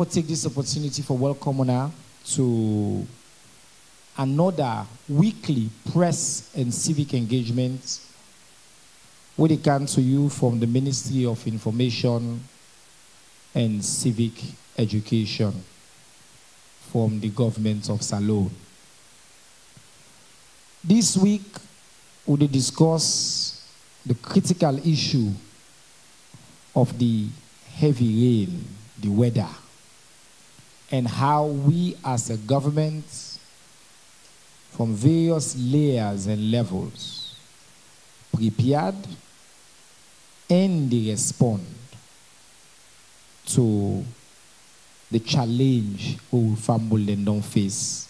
I'll take this opportunity for welcome now to another weekly press and civic engagement where they come to you from the Ministry of Information and Civic Education from the government of Salone. This week, we will discuss the critical issue of the heavy rain, the weather, and how we as a government from various layers and levels prepared and they respond to the challenge we fumble and don't face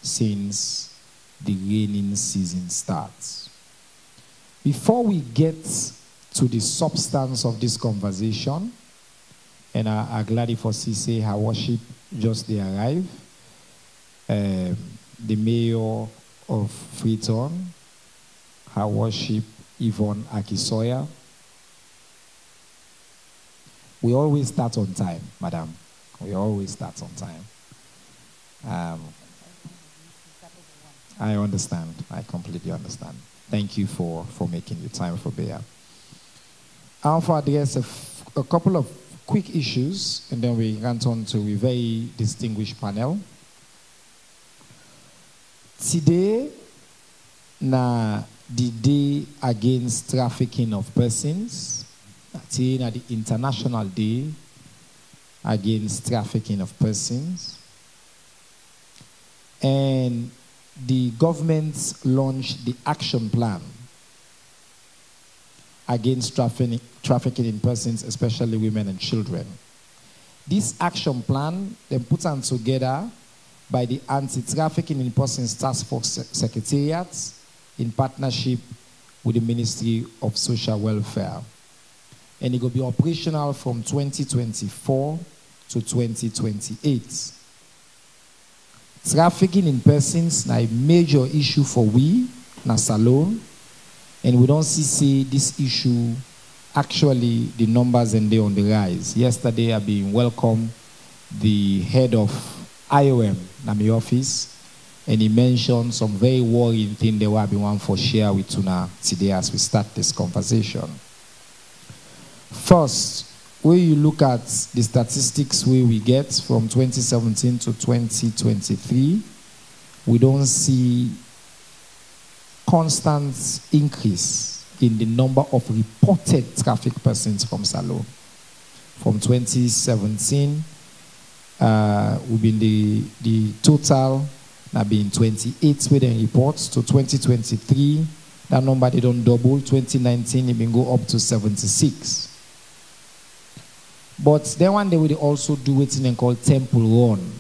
since the raining season starts. Before we get to the substance of this conversation, and I'm glad for say her worship just they arrive. The mayor of Freetown, her worship Yvonne Akisoya. We always start on time, madam. We always start on time. I understand. I completely understand. Thank you for making the time for Bea. I'll address a couple of quick issues, and then we run on to a very distinguished panel. Today, na the day against trafficking of persons. Today, na the International Day against trafficking of persons. And the government launched the action plan against trafficking in persons, especially women and children. This action plan, then put on together by the Anti-Trafficking in Persons Task Force Secretariat in partnership with the Ministry of Social Welfare. And it will be operational from 2024 to 2028. Trafficking in persons is a major issue for we, na Salone. And we don't see this issue, actually the numbers and they on the rise. Yesterday I been welcomed the head of IOM, in my office, and he mentioned some very worrying things they will be one for share with Tuna today as we start this conversation. First, when you look at the statistics where we get from 2017 to 2023, we don't see constant increase in the number of reported traffic persons from Salone. From 2017, we've been the total have been 28 within reports to 2023. That number they don't double. 2019 it been go up to 76. But then one day we also do it in called Temple Run.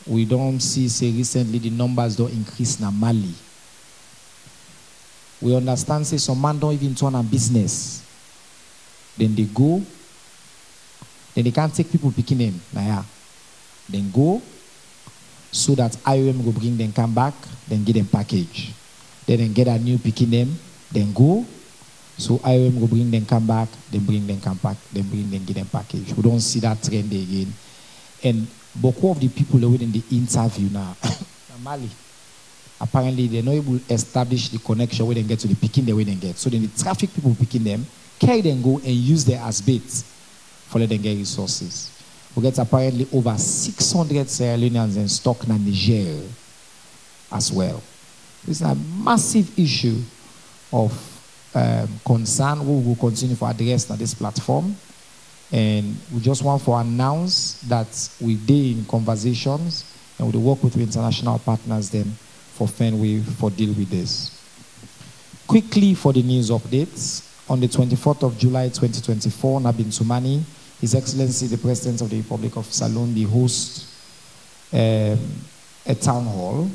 We don't see say recently the numbers don't increase na Mali. We understand, say, some man don't even turn on business. Then they go. Then they can't take people picking them. Then go. So that IOM will bring them, come back, then get them package. Then get a new picking them, then go. So IOM will bring them, come back, then bring them, come back, then bring them, get them package. We don't see that trend again. And beaucoup of the people that were in the interview now, Mali. Apparently, they're not able to establish the connection where they get to the picking the way they get. So then the traffic people picking them, carry them go and use them as bait for let them get resources. We get apparently over 600 Sierra Leoneans in stock in Niger as well. It's a massive issue of concern we will continue to address on this platform. And we just want to announce that we did in conversations and we work with international partners then for Fenway for deal with this. Quickly for the news updates. On the 24th of July 2024, Nabin Sumani, His Excellency the President of the Republic of Salone, the host a town hall,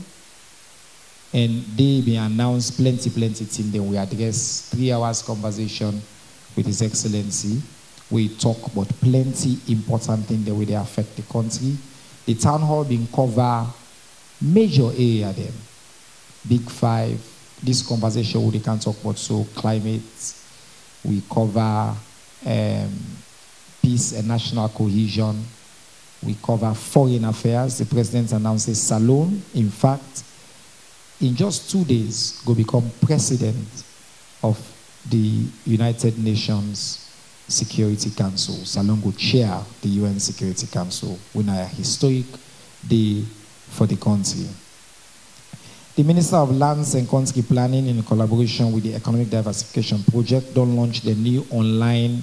and they be announced plenty things. Then we address 3 hours conversation with His Excellency. We talk about plenty important things that will affect the country. The town hall being cover major area then. Big Five. This conversation we can talk about so climate. We cover peace and national cohesion. We cover foreign affairs. The president announces Salone, in fact, in just 2 days, will become president of the United Nations Security Council. Salone will chair the UN Security Council. We know a historic day for the country. The Minister of Lands and Country Planning, in collaboration with the Economic Diversification Project, don't launch the new online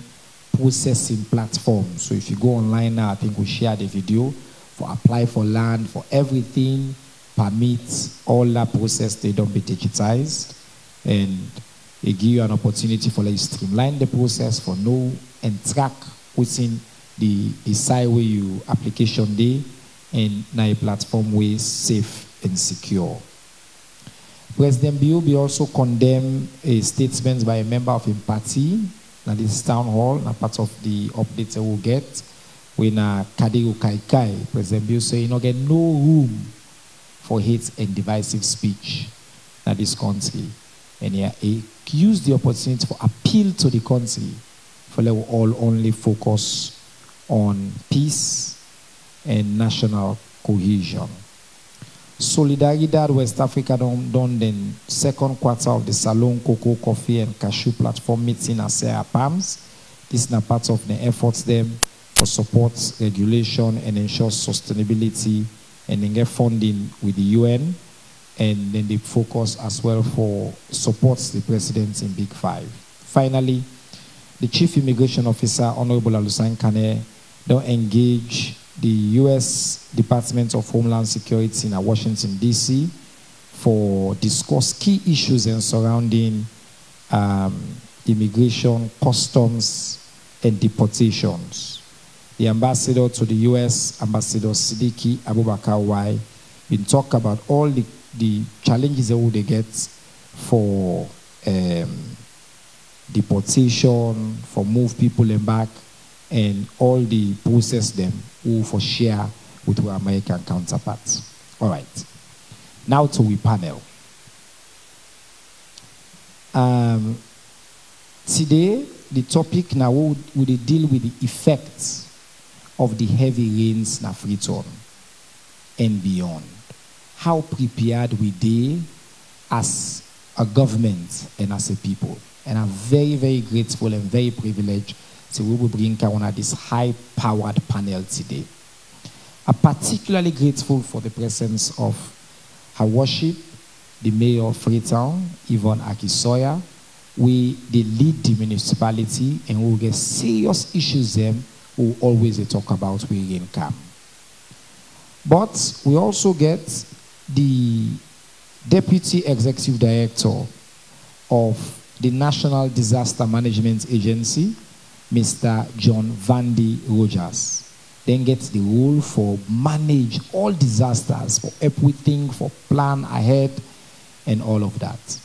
processing platform. So if you go online now, I think we share the video for apply for land, for everything, permits, all that process, they don't be digitized. And it give you an opportunity for like streamline the process, for know and track within the site where you application day, and now a platform way safe and secure. President Biobi also condemned a statement by a member of his party, now this town hall, now part of the updates we'll get, when Kadiru Kaikai, President Biobi say, you know, get no room for hate and divisive speech in this country. And he used the opportunity for appeal to the country for let all only focus on peace and national cohesion. Solidaridad West Africa done the second quarter of the Salone Cocoa, Coffee and Cashew platform meeting at Sarah Palms. This is a part of the efforts them for support, regulation, and ensure sustainability, and then get funding with the UN. And then they focus as well for supports the president in Big Five. Finally, the Chief Immigration Officer, Honorable Alusan Kane, don't engage the U.S. Department of Homeland Security in Washington, D.C. for discuss key issues and surrounding immigration, customs, and deportations. The ambassador to the U.S., Ambassador Siddiqui Abubakar Y, been talk about all the challenges that they get for deportation, for move people and back, and all the process them who for share with our American counterparts. All right. Now to we panel. Today, the topic now will deal with the effects of the heavy rains in Freetown and beyond. How prepared we did as a government and as a people. And I'm very, very grateful and very privileged to we will bring one of this high-powered panel today. I'm particularly grateful for the presence of Her Worship, the Mayor of Freetown, Yvonne Akisoya. We lead the municipality, and we will get serious issues them we will always talk about when rain come. But we also get the Deputy Executive Director of the National Disaster Management Agency, Mr. John Vandy Rogers. Then gets the role for manage all disasters, for everything, for plan ahead, and all of that.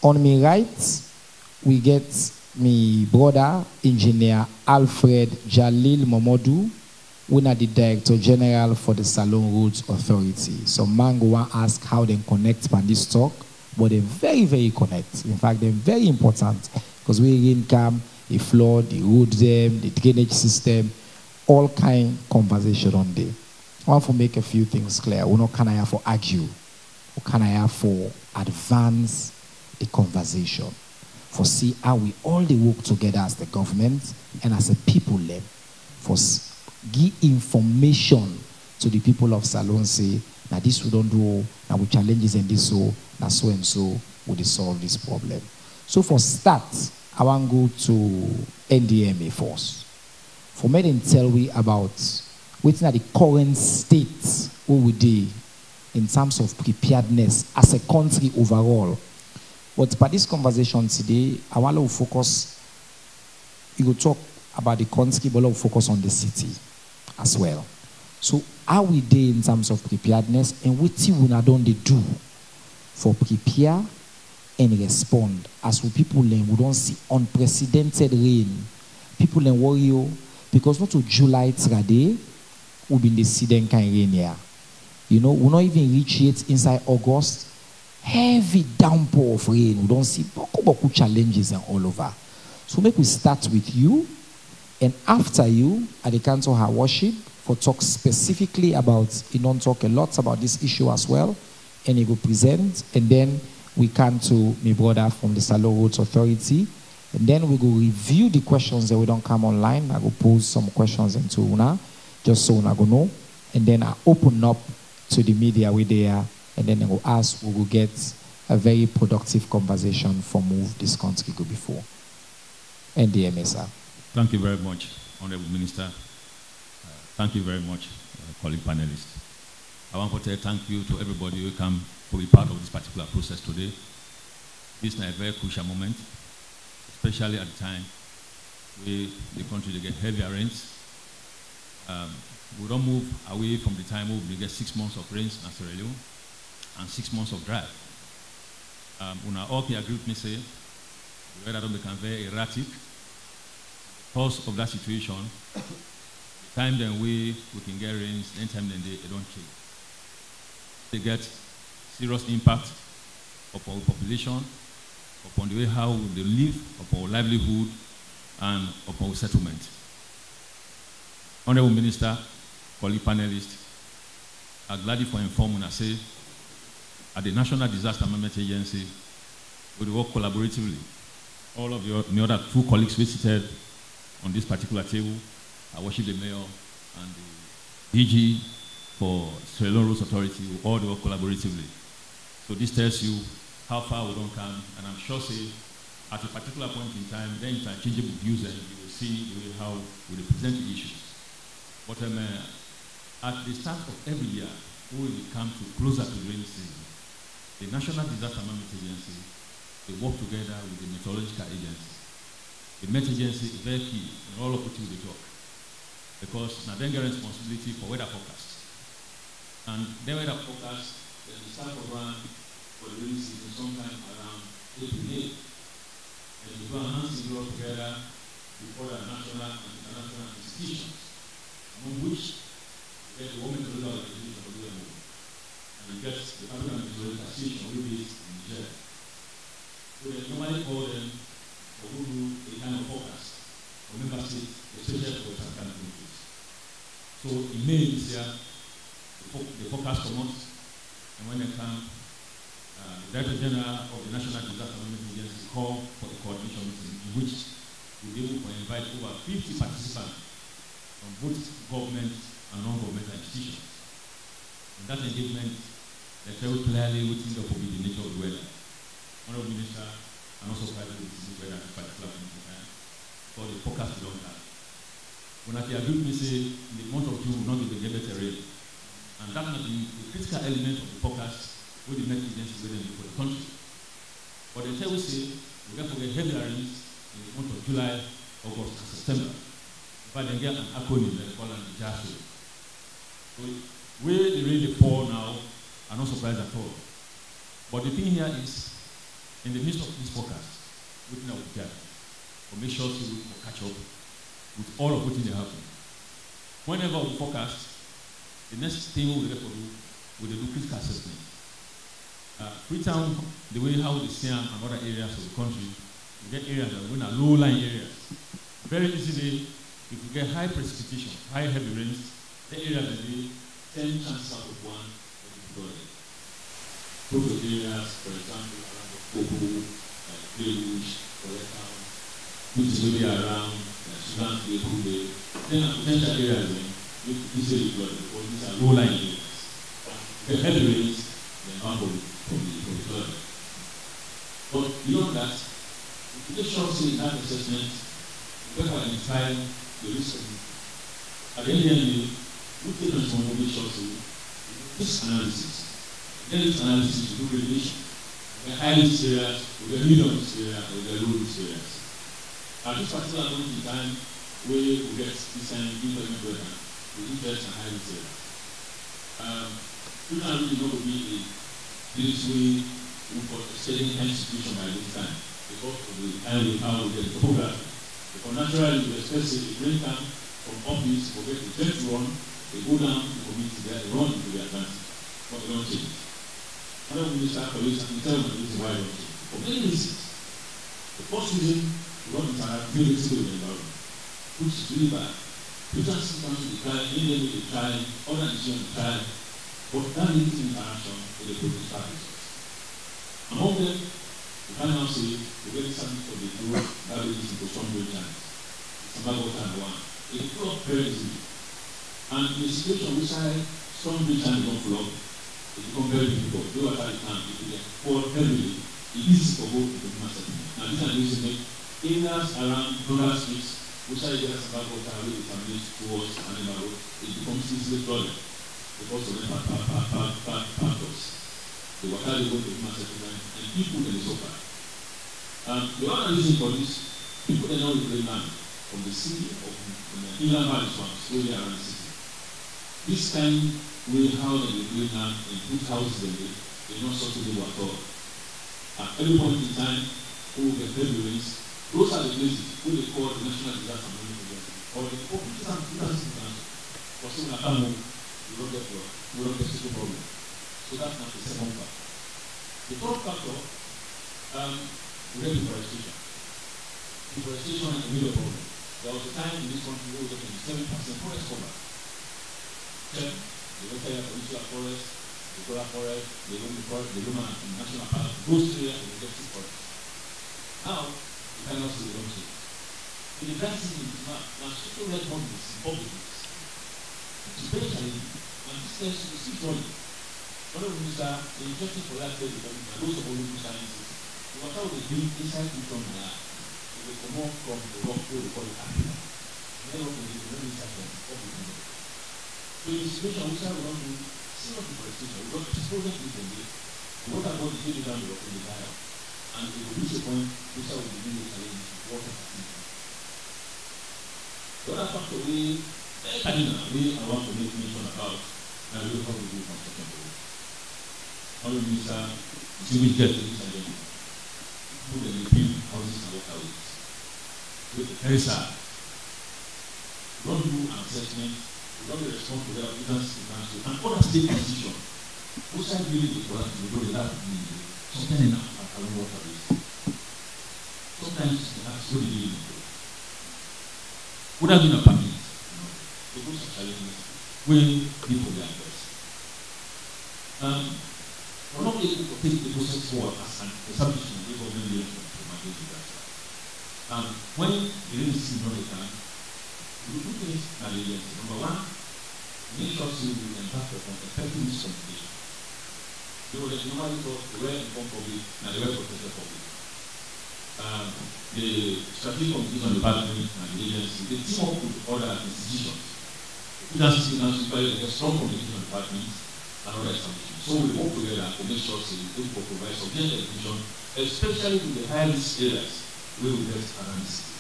On my right, we get my brother, Engineer Alfred Jalil Momodu, who are the Director General for the Salone Roads Authority. So Mango want to ask how they connect on this talk, but they're very, very connect. In fact, they're very important because we income, the flood, the road them, the drainage system, all kind conversation on there. I want to make a few things clear. We're not kind of here for argue. We're kind of here for advance the conversation. For see how we all they work together as the government and as a people them. For give information to the people of Salone, say, now this we don't do, now we challenges and this so, now so and so, we solve this problem. So for start, I want to go to NDMA first. For me then tell we about what's the current state where we do in terms of preparedness as a country overall. But for this conversation today, I want to focus, you will talk about the country, but we'll focus on the city as well. So how we do in terms of preparedness and what we don't do for prepare and respond. As we people learn, we don't see unprecedented rain. People learn worry because not to July today, we've been the see them kind of rain here. You know, we not even reach it inside August. Heavy downpour of rain. We don't see boku challenges and all over. So make we start with you And after you, at the council her worship, for talk specifically about, he don't talk a lot about this issue as well, and he will present, and then we come to my brother from the Salo Roads Authority, and then we will review the questions that we don't come online. I will pose some questions into Una, just so Una go know, and then I open up to the media where they are, and then I will ask, we will get a very productive conversation for move this country go before. And the MSR. Thank you very much, Honorable Minister. Thank you very much, colleague panelists. I want to say thank you to everybody who come to be part of this particular process today. This is a very crucial moment, especially at the time where the country get heavier rains. We don't move away from the time we get 6 months of rains in Sierra Leone and 6 months of drought. When I all can agree with me, say the weather don't become very erratic. Because of that situation, the time then we can get rains, then time then they don't change. They get serious impact upon our population, upon the way how they live, upon our livelihood, and upon our settlement. Honorable Minister, colleague panelists, I'm glad for informing us, say, at the National Disaster Management Agency, we work collaboratively. All of the other 2 colleagues visited on this particular table. I worship the mayor and the DG for Sierra Leone Roads Authority. We all work collaboratively. So this tells you how far we don't come, and I'm sure say at a particular point in time, then interchangeable views, and you will see the way how we present the issues. But at the start of every year, we will come to closer to the rainy season. The National Disaster Management Agency, they work together with the meteorological agency. The Met Agency is very key in all of what we talk, because now then get responsibility for weather forecast. And then weather forecast, they start to run for the rainy season sometime around April, May. And we go enhancing work together before the national and international institutions, among which we get the Women Meteorological Organization of Leone, and we get the African Meteorological Association, which is in Niger. So they normally call them or who do a kind of forecast for member states, especially for African countries. So in May this year, the forecast comes, and when they come, the Director General of the National Disaster Management Agency called for a coordination meeting in which we'll be able to invite over 50 participants from both government and non-governmental institutions. In that engagement, they tell clearly what is the nature of the weather. Honorable Minister, and also private business weather at a particular point in time, for the forecast we don't have. When I agree with me, say, in the month of June, we're not going to get better rain. And that's not the critical element of the forecast with the Met Agency waiting for the country. But they tell us, say, we're going to get heavy rains in the month of July, August, and September. But then get an acronym that they call it the JASO. So where the rain they fall now, I'm not surprised at all. But the thing here is, in the midst of this forecast, we will gather to make sure so we will catch up with all of what is happening. Whenever we forecast, the next thing we will do, we will do critical assessment. Freetown, the way how they see and other areas of the country, we get areas that are low-lying areas. Very easily, if we get high precipitation, high heavy rains, the area that be 10 chances out of 1 will be flooded. Those areas, for example, around the Coco, Greenwich, Koreatown, which is maybe around Sudan, Kude, then potential areas in easily flooded because these are low-lying areas. The heavy rains, they're not from the flood. But beyond that, we make sure in that assessment, we have identified the risk of it. At the end of the day, we take responsibility to make sure this analysis. Then this analysis to do relation. We high risk areas, we get medium risk areas, we get low risk areas. At this particular point in time, we get this kind of implement weather, we interest and high risk areas. We don't really know to be this way we've got a certain institution by this time because of the how we get the topography. Because naturally, we expect a rain come from office, we get the jet run, they go down to the community, they run into the Atlantic. But they don't change. Another minister colleagues can tell me the reason why they don't change. For many reasons. The first reason, we want to have realistic with the environment. which is really bad. Future systems will try, any will try, other decisions will try, but that limited interaction with the produce results. Among them, we can now say the very something for the two garbage into some great times. It's about one. It flow very easily. And in a situation which I strong great time don't flow, it becomes very difficult. Do what I can, if you get pour heavily, it is for both the human settlement. Now these are the reasons areas around rural streets, which are areas about water where it contaminates towards animal road, it becomes easily flooded because of the factors. The water they go to human settlement and people in the suffer. The other reason for this, people they know the land from the sea or from the inland valley swamps, slowly around the city. This time we how they do land and put houses in it, they're not sustainable at all. At every point in time, we will get heavy rains. Those are the places where they call the National Disaster Management Agency or the disaster for some at home, we don't get such a problem. So that's not the second part. The third factor, deforestation. Deforestation is a major problem. There was a time in this country where we were getting 7% forest cover. Check the local provincial forest, the Gola forest, the Leone forest, the Leone National Park, those areas of the Dexter forest. Now, you cannot see the long shape. In the dry season, now social red bodies, publics, it's very challenging, and this tends to see running. One of the minister, the interesting for that day, and those of all the sciences, no matter what they do inside the from there, they will come out from the rock where we call it Africa. Never will be the inside from the so in a situation which I want to see of deforestation, we got exposure to it, what about the daily down the rock in the dial? And it will reach a point which I will begin to challenge water activity. The other factor we I want to make mention about, and we will probably do construction for it. Honorable Minister, distinguished guests, ladies and gentlemen, who will build houses and waterways. Very sad. We don't do an assessment, we don't respond to their applicants, and other state decisions. Which I believe is for us to do that sometimes enough along waterways. Sometimes they have so many would have been a permit, the most challenges will be for their best. We're not able to take the process forward as an establishment of government relation to manage disaster. When the rainy season not return, we do things that number one, make sure we embark upon effective communication. They will normally talk the well-informed public and the well-protected public. The strategic communication department and the agency, they team up with other institutions. The agency now requires a strong communication department and other establishments. So we work together to make sure we provide sufficient education, especially in the high-risk areas where we get around the city.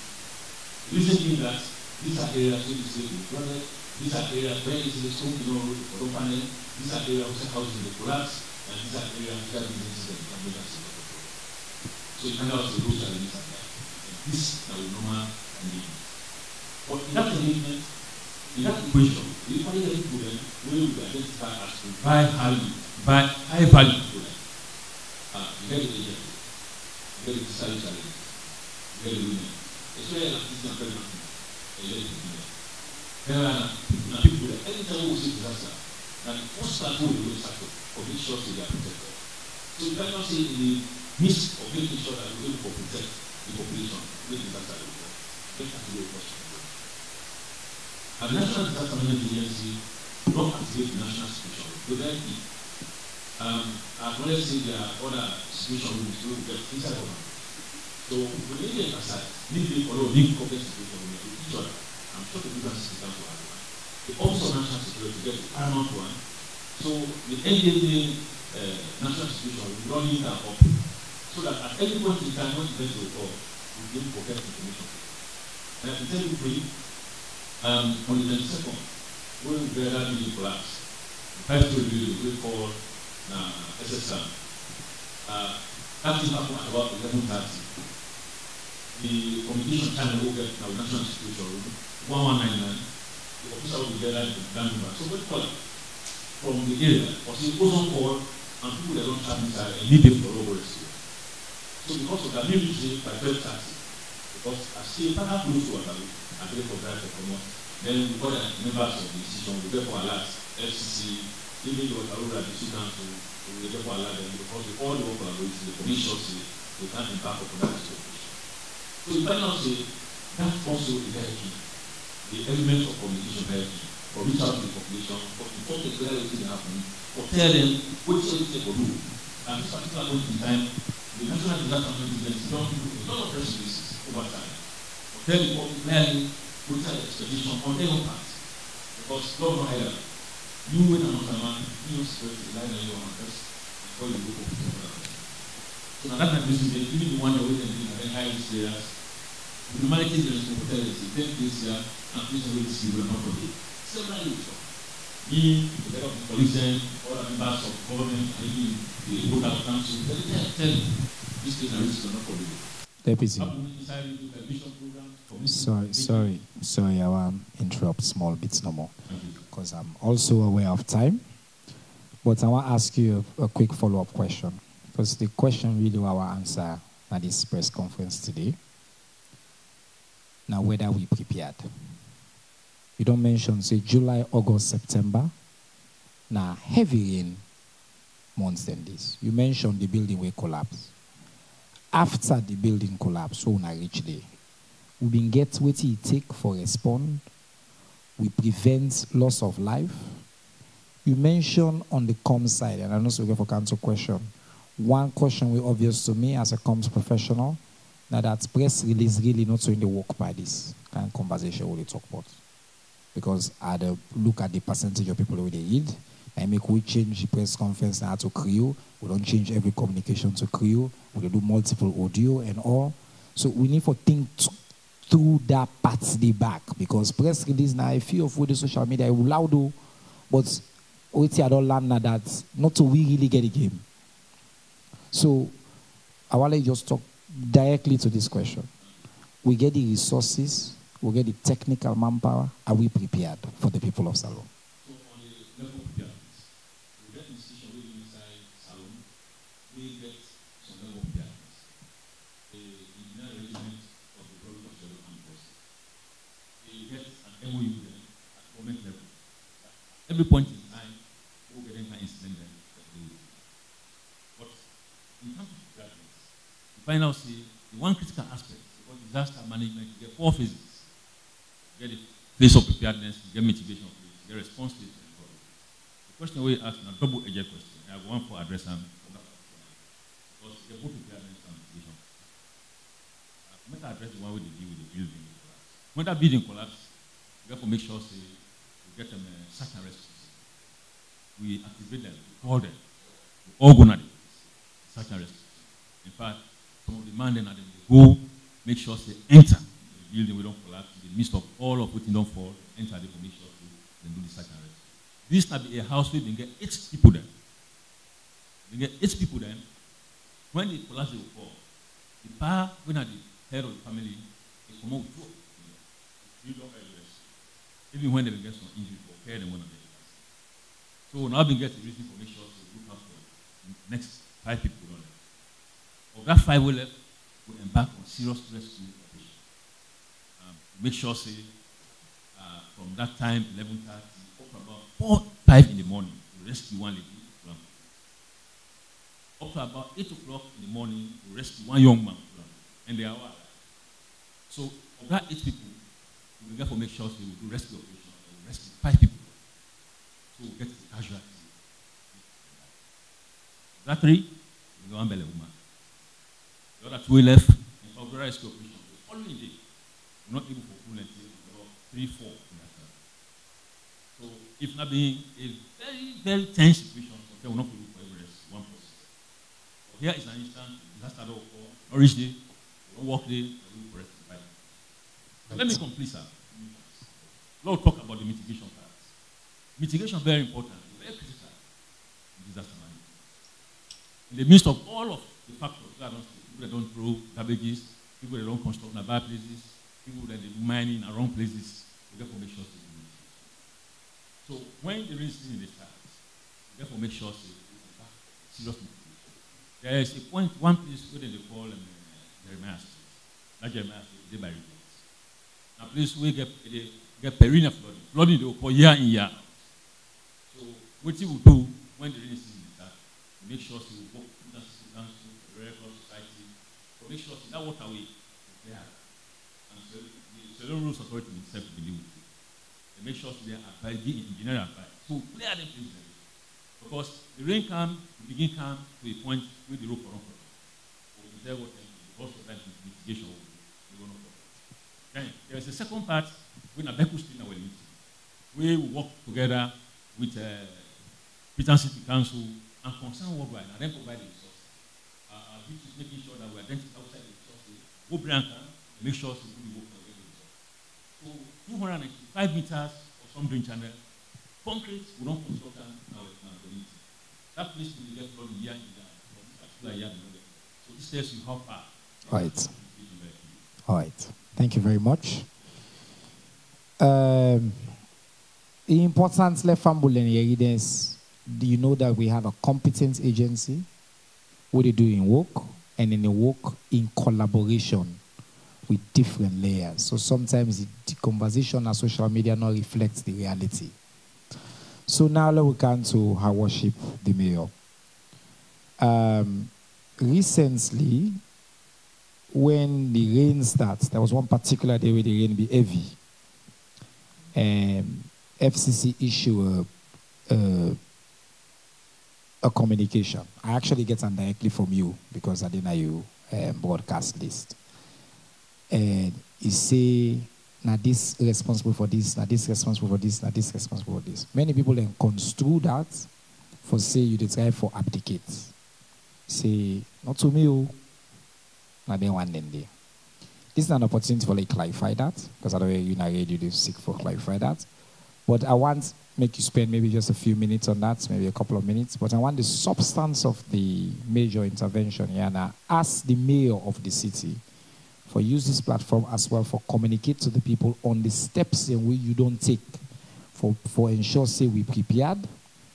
The reason being that these are areas where the city will flood, these are areas where it is strong for the panel, these are areas where houses will collapse, and these are areas where businesses will become major city. So you can also those challenges are there. This is normal engagement. But in that engagement, in that equation, the equally heavy problem will be identified as to high value problem. Very agency, very society challenge, very women. Especially like this and very nothing. There are people that anytime we see disaster, that the first start will be started for make sure they are protected. So you cannot say in the midst of making sure that we're able to protect the population, make disaster report. That has to be a question. And the National Disaster Management Agency not activate the national situation. So then I've already seen there are other situations we will get inside of them. So we need to emphasize, need complex situation with each other. I'm sure the different systems will have one. The Office of National Security get the paramount one. So the NDA national situation will be running that up. So that at any point in time, when events will occur, we don't forget information. And I can tell you briefly, on the 22nd, when we had that meeting collapse, the 5-story building we call SSM. That thing happened at about 11:30. The communication channel will get our national institution, 1199. The officer will be there in Denver. So we call it from the area, or see, goes on call, and people that don't have inside immediately for over rescue. So because of that, immediately by 12:30, the Because I see perhaps close to Waterloo, I pay for drive for promote. Then we call the members of the decision, we get for alert, FCC, even the Waterloo that the council, we get for alert them because all the work is the commission say they can't impact on that operation. So the panel say that also is very key. The elements of communication very key. For reach out to the population, for to talk to clear everything happening, for tell them what is everything for do. And this particular point in time, the National Disaster Management Agency don't do a lot of press releases over time. For tell the public clearly what is the expectation on their own part. Because God not either. You and another man, you security line on your address before you go to the other. So now that time, even the one that waiting in the high risk areas, the humanity is going to tell us, take this here, and please wait to see what I'm going to do. Several years ago, me, the head of the police, other members of government, and even the local council, they tell you, these things are risky not for you. Deputy. Sorry, I want to interrupt small bits no more. Because I'm also aware of time. But I want to ask you a quick follow-up question. Because the question really I want to answer at this press conference today. Now, whether we prepared. You don't mention, say, July, August, September. Now, heavy rain months than this. You mentioned the building will collapse. After the building collapse, so on a rich day, we been get what it take for respond. We prevent loss of life. You mentioned on the comms side, and I know so we go for council question. One question will obvious to me as a comms professional, now that press release really not so in the work by this kind of conversation we talk about. Because I look at the percentage of people who they read, and make we change the press conference now to crew. We don't change every communication to crew. We do multiple audio and all. So we need to think through that part the back, because press release now, a few of the social media will loud, but we don't learn that not to we really get a game. So I want to just talk directly to this question. We get the resources, we get the technical manpower. Are we prepared for the people of Salone? So on the level of preparedness, we get institution within inside Salone, we get some level of preparedness. The engineering arrangement of the problem of Salone and process. We get an MOU then at government level. Every point in time, we'll get an incident then that they will do. But in terms of preparedness, the final say the one critical aspect of disaster management is the 4 phases. Get the phase of preparedness, get mitigation of it, get response to it. The question we ask is a double-edged question. I have one for address and because they both preparedness and mitigation. I'm going to address the one with the deal with the building collapse. When that building collapse, we have to make sure say we get them search and rescue. We activate them, we call them, we all go to the search and rescue. In fact, some of the men then go make sure they enter the building, we don't collapse. In the midst of all of it don't fall, enter the commission, then do the search and rescue. This might be a house where they get 8 people there. They get 8 people there. When the collapse will fall, the power, when at the head of the family, they come out with 2. Even when they get some injury for care, they want to get it. So now we get the reason for make sure to look out for the next 5 people down there. Of that 5 we left, we embark on serious rescue operation. Make sure, say, from that time, 11:30, up to about 4, 5 in the morning, we rescue one lady. Up to about 8 o'clock in the morning, we rescue one young man. And they are alive. So, of that 8 people, we will therefore make sure we do rescue operation. We rescue 5 people. So, we get the casualty. Of that 3, we go on Bele woman. The other 2 left, in fact, the rescue operation. The following day, we're not able to full until about 3, 4 in that time. So, if not being a very, very tense situation, okay, we're not going to look for every rest, one person. But here is an instance, disaster don't occur, not reach day, don't work day, we look for rest. So let me complete, sir. Lord, talk about the mitigation part. Mitigation is very important, very critical in disaster management. In the midst of all of the factors, people that don't throw garbages, people that don't construct in bad places, people that do mining in the wrong places, we therefore make sure to do it. So when the rain season starts, we therefore make sure to serious mitigation. There is a point, one place where they call Jeremiah Street. That's Jeremiah said, by reports. Now, please, we get perennial flooding. Flooding they will for year in year out. So, what you will do when the rainy season starts, make sure you work with the council, the Red Cross Society, to make sure that waterway is there. And so, the Leone Rules Authority itself will deal with it. They make sure they are giving engineering advice. So, clear them things. Because the rain come, the begin come to a point where the road for run. So, there what because of that mitigation will go. Then there is a second part when a Beku Street and we work together with Freetown City Council and concern worldwide and then provide the resources. Which is making sure that we identify outside the resources, go bring and make sure to do the work for the resources. So 295 meters of some drain channel, concrete, we don't construct our community. That place will get from year in year. So this tells you how far. Right. All right. Thank you very much. The importance left from evidence, do you know that we have a competent agency? What they do in work, and then they work in collaboration with different layers. So sometimes the conversation on social media not reflects the reality. So now let's come to Her Worship the Mayor. Recently, when the rain starts, there was one particular day where the rain be heavy. FCC issue a communication. I actually get them directly from you because I didn't know you broadcast list. And you say, now this responsible for this, now this responsible for this, now this responsible for this. Many people then construe that for say you try for abdicate. Say, not to me, now they want them there. This is an opportunity for like clarify that, because otherwise you're not ready to seek for clarify that. But I want to make you spend maybe just a few minutes on that, maybe a couple of minutes. But I want the substance of the major intervention here now. Ask the mayor of the city for use this platform as well for communicate to the people on the steps in which you don't take for ensure say we prepared.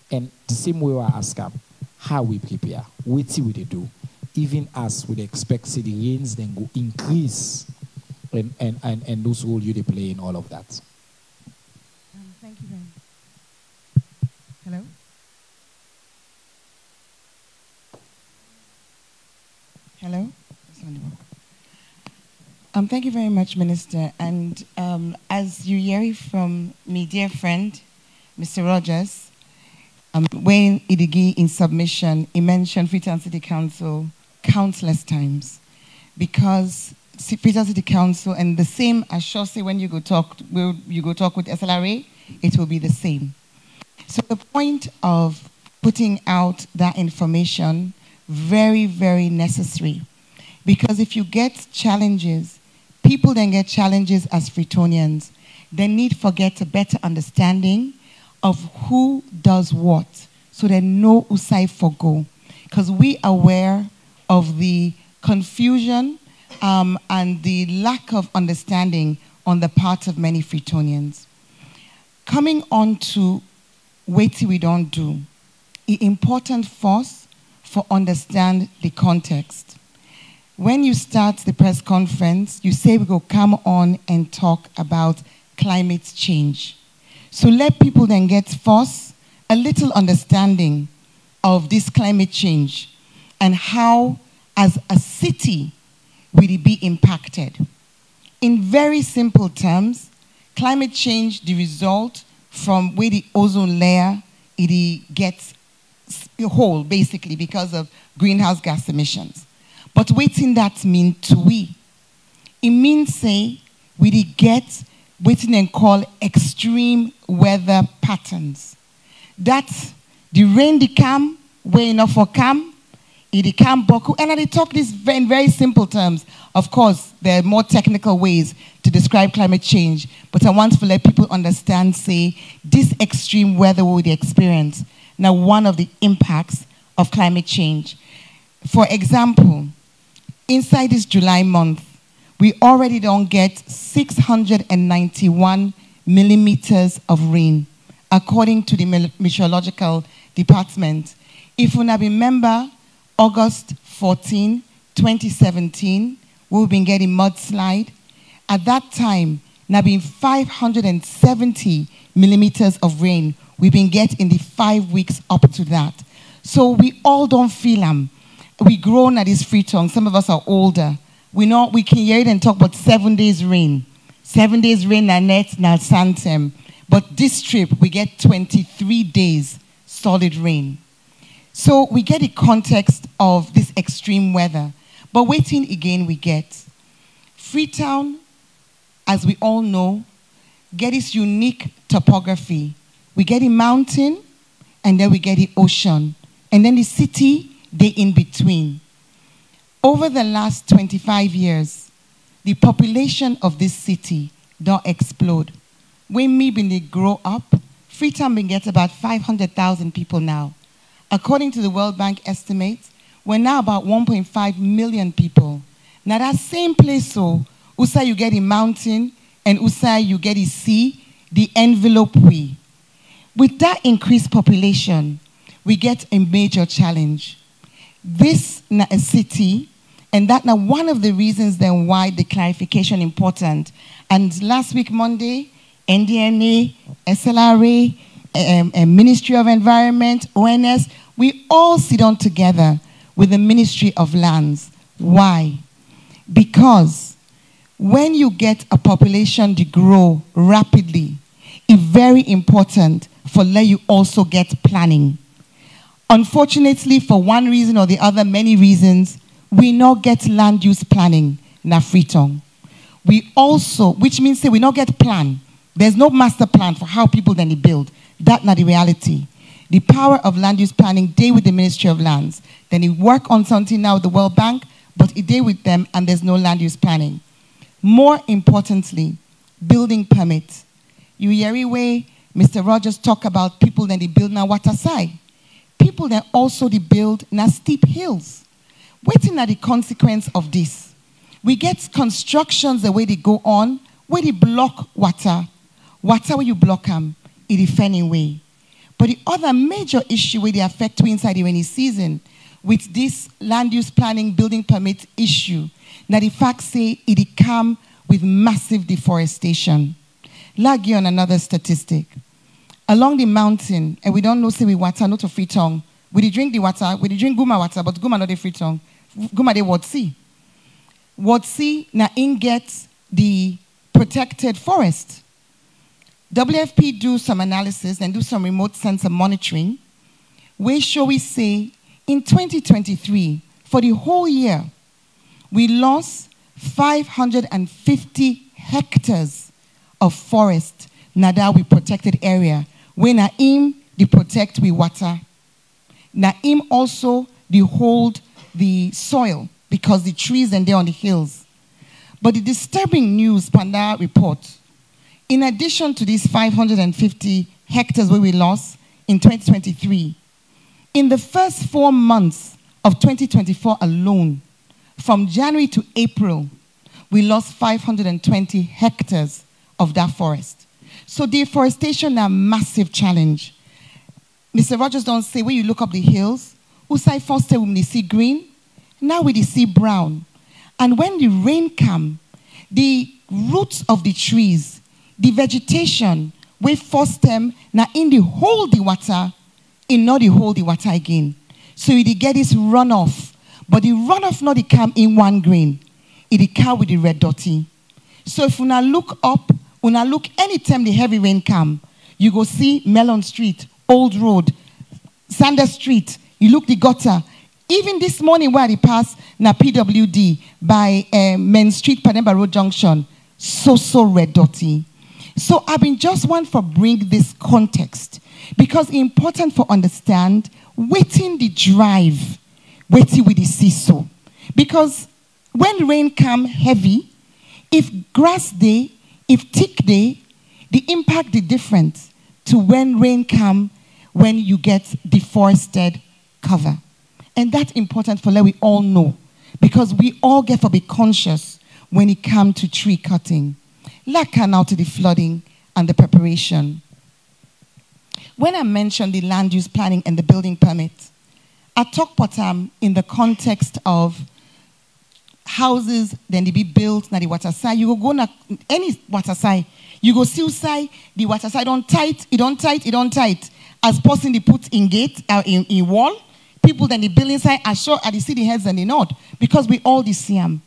And the same way I ask them, how we prepare, what we do, even as we expect say the rains then go increase and those role you they play in all of that. Thank you very much. Hello? Hello? Thank you very much, Minister. And as you hear from my dear friend, Mr. Rogers, when Idigi in submission, he mentioned Freetown City Council countless times because Freetown City Council, and the same as Shosey when you go talk with SLRA, it will be the same. So the point of putting out that information, very, very necessary. Because if you get challenges, people then get challenges as Freetonians. They need to get a better understanding of who does what, so they know who side for go. Because we are aware of the confusion and the lack of understanding on the part of many Freetonians. Coming on to what we don't do, it's important first for understand the context. When you start the press conference, you say we go come on and talk about climate change. So let people then get first a little understanding of this climate change and how, as a city, will it be impacted. In very simple terms, climate change, the result from where the ozone layer, it gets whole, basically, because of greenhouse gas emissions. But what in that mean to we? It means, say, we get what they call extreme weather patterns. That's the rain they come, way enough for come, it come boku. And I talk this in very simple terms. Of course, there are more technical ways to describe climate change, but I want to let people understand, say, this extreme weather we would experience. Now, one of the impacts of climate change. For example, inside this July month, we already don't get 691 millimeters of rain, according to the meteorological department. If you remember, August 14, 2017, we've been getting mudslide. At that time, now been 570 millimeters of rain we've been getting in the 5 weeks up to that. So we all don't feel them. We grown at this Freetown. Some of us are older. We know we can hear it and talk about 7 days rain. 7 days rain na net na santem. But this trip we get 23 days solid rain. So we get the context of this extreme weather. But waiting again we get. Freetown, as we all know, get its unique topography. We get a mountain, and then we get the ocean. And then the city, they in between. Over the last 25 years, the population of this city don't explode. When me been they grow up, Freetown been get about 500,000 people now. According to the World Bank estimates, we're now about 1.5 million people. Now that same place, so Usa you get a mountain, and Usa you get a sea, the envelope we. With that increased population, we get a major challenge. This na a city, and that now one of the reasons then why the clarification important. And last week Monday, NDNA, SLRA, Ministry of Environment, ONS, we all sit down together with the Ministry of Lands. Why? Because when you get a population to grow rapidly, it's very important for let you also get planning. Unfortunately, for one reason or the other, many reasons, we not get land use planning na Freetown. We also, which means say we not get plan. There's no master plan for how people then they build. That's not the reality. The power of land use planning, they with the Ministry of Lands. Then they work on something now with the World Bank, but it they with them and there's no land use planning. More importantly, building permits. You hear way Mr. Rogers talk about people that they build now water side. People that also they build now steep hills. Waiting at the consequence of this. We get constructions the way they go on, where they block water. Water where you block them, it is anyway. But the other major issue where they affect you inside the rainy season, with this land use planning, building permit issue, now the facts say it come with massive deforestation. Lagi on another statistic. Along the mountain, and we don't know say we water, not a Freetown. We dey drink the water, we dey drink Guma water, but Guma not the Freetown. Guma they Ward C. Ward C now in get the protected forest. WFP do some analysis and do some remote sensor monitoring. Where shall we say in 2023, for the whole year, we lost 550 hectares of forest nada we protected area. When Naim they protect we water. Naim also they hold the soil because the trees and they're on the hills. But the disturbing news Panda report, in addition to these 550 hectares where we lost in 2023, in the first 4 months of 2024 alone, from January to April, we lost 520 hectares of that forest. So deforestation is a massive challenge. Mr. Rogers don't say, when you look up the hills, Usai first when they see green, now we see brown. And when the rain comes, the roots of the trees, the vegetation, we force them, now in the hold the water, in not the hold the water again. So you get this runoff. But the runoff not come in one grain. It come with the red dotty. So if you now look up, when I look anytime the heavy rain come, you go see Melon Street, Old Road, Sanders Street, you look the gutter. Even this morning where I pass na PWD by Main Street, Panemba Road Junction, so red dotty. So I've been just one for bring this context because it's important for understand waiting the drive, waiting with the seesaw. Because when rain come heavy, if grass day, if thick day, the impact is different to when rain come when you get deforested cover. And that's important for let we all know. Because we all get to be conscious when it comes to tree cutting. Like now to the flooding and the preparation. When I mentioned the land use planning and the building permit, I talk about in the context of houses, then they be built na the water side. You go na any water side. You go still side, the water side don't tight, it don't tight. As person they put in gate, in wall, people then they build inside are sure at the city heads and the north, because we all the same.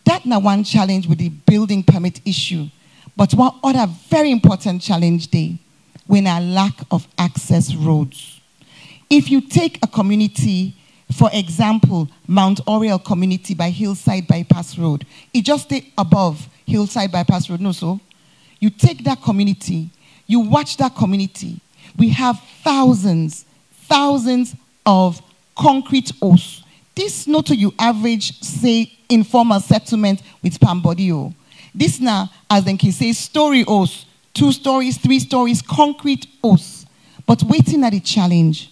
That na one challenge with the building permit issue. But one other very important challenge there, when a lack of access roads. If you take a community, for example, Mount Oriel community by Hillside Bypass Road, it just stay above Hillside Bypass Road, no so? You take that community, you watch that community, we have thousands of concrete oaks. This not to you average, say, informal settlement with Pambodio. This now, as they can say, story oaks, 2 stories, 3 stories, concrete oaks. But waiting at the challenge,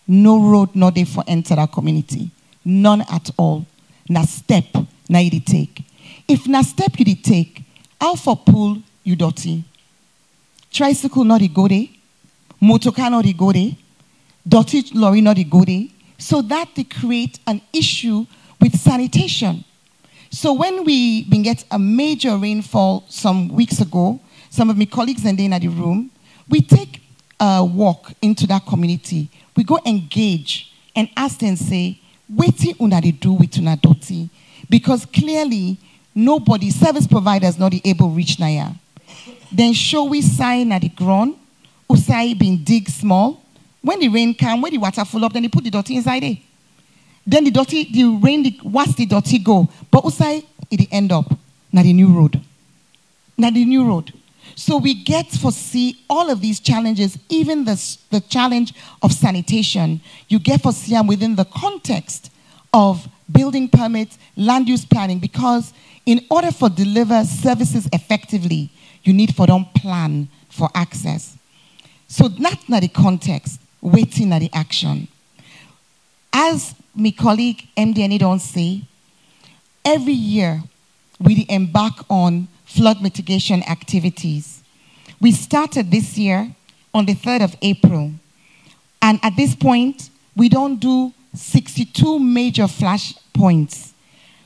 no road, no day for enter that community. None at all. Na step, na you take. If na step you take, alpha pool, you dirty. Tricycle not the go day. Motorcar not the go day. Dirty lorry not the go day. So that they create an issue with sanitation. So when we been get a major rainfall some weeks ago, some of my colleagues and they in the room, we take a walk into that community. We go engage and ask them, say, wetin una dey do with una dirty? Because clearly, nobody, service providers not able to reach Naya. Then show we sign at the ground, usai been dig small. When the rain come, when the water full up, then they put the dirty inside there. Then the rain, what's the dirty go? But usai, it end up na the new road. Na the new road. So we get to see all of these challenges, even the challenge of sanitation. You get to see them within the context of building permits, land use planning, because in order for deliver services effectively, you need for them plan for access. So that's not the context, waiting at the action. As my colleague MDNA don't say, every year we embark on flood mitigation activities. We started this year on the 3rd of April. And at this point, we don't do 62 major flash points.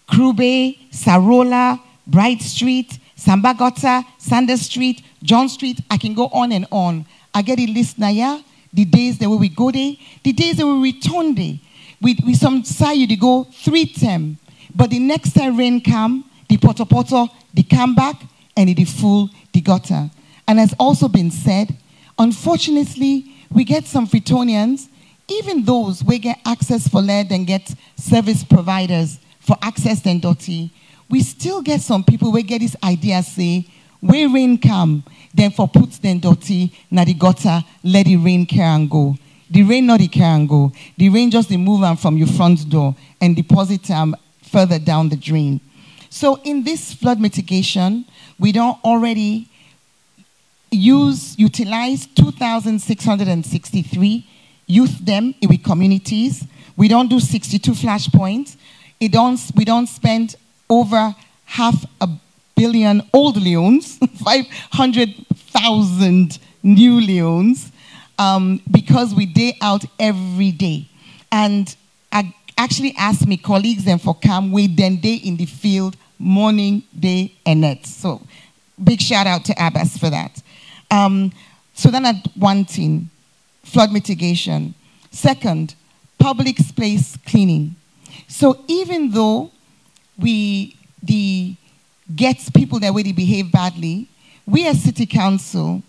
Krube, Sarola, Bright Street, Sambagota, Sanders Street, John Street, I can go on and on. I get a list now, the days that we go there, the days that we return there. We some say you go 3 times, but the next time rain come, the poto, they come back, and it full the gutter. And as also been said, unfortunately, we get some Freetonians, even those we get access for lead and get service providers for access and dirty, we still get some people we get this idea say, where rain come, then for put them dirty, na the gutter, let the rain care and go. The rain not the care and go. The rain just they move them from your front door and deposit them further down the drain. So in this flood mitigation, we don't already utilize 2,663 youth them in communities. We don't do 62 flash points. We don't spend over 500 million old Leones, 500,000 new Leones, because we day out every day. And I actually asked my colleagues and for CAM, we then day in the field, morning, day, and night. So big shout out to AMIDST for that. So then at one thing, flood mitigation. Second, public space cleaning. So even though we get people that way they behave badly, we as city council,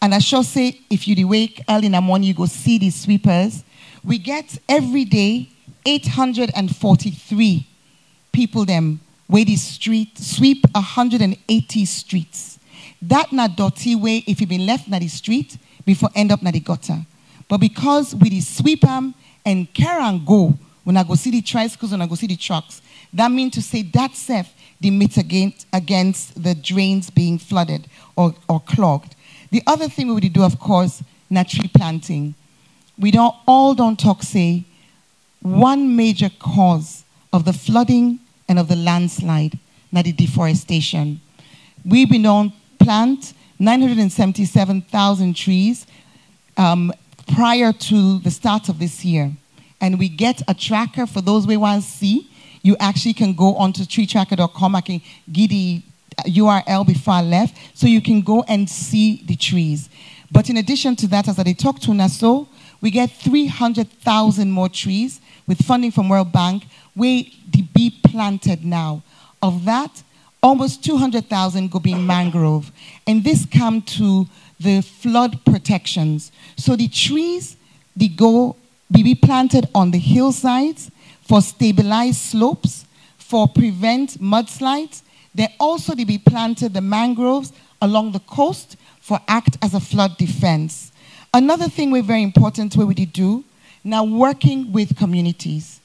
and I shall say if you wake early in the morning, you go see the sweepers, we get every day 843 people them where the street sweep 180 streets. That not dirty way if you been left na the street before end up na the gutter. But because we sweep them and care and go, when I go see the tricycles, when I go see the trucks, that means to say that safe, they mitigate against the drains being flooded or clogged. The other thing we would do, of course, tree planting. We don't talk, say, one major cause of the flooding and of the landslide, not the deforestation. We've been on plant 977,000 trees prior to the start of this year. And we get a tracker for those we want to see. You actually can go onto treetracker.com. I can give the URL before I left, so you can go and see the trees. But in addition to that, as I talk to Nassau, we get 300,000 more trees with funding from World Bank, where they be planted now. Of that, almost 200,000 go being mangrove. And this come to the flood protections. So the trees, they go be planted on the hillsides for stabilized slopes, for prevent mudslides. They also they be planted the mangroves along the coast for act as a flood defense. Another thing we're very important where we do, now working with communities.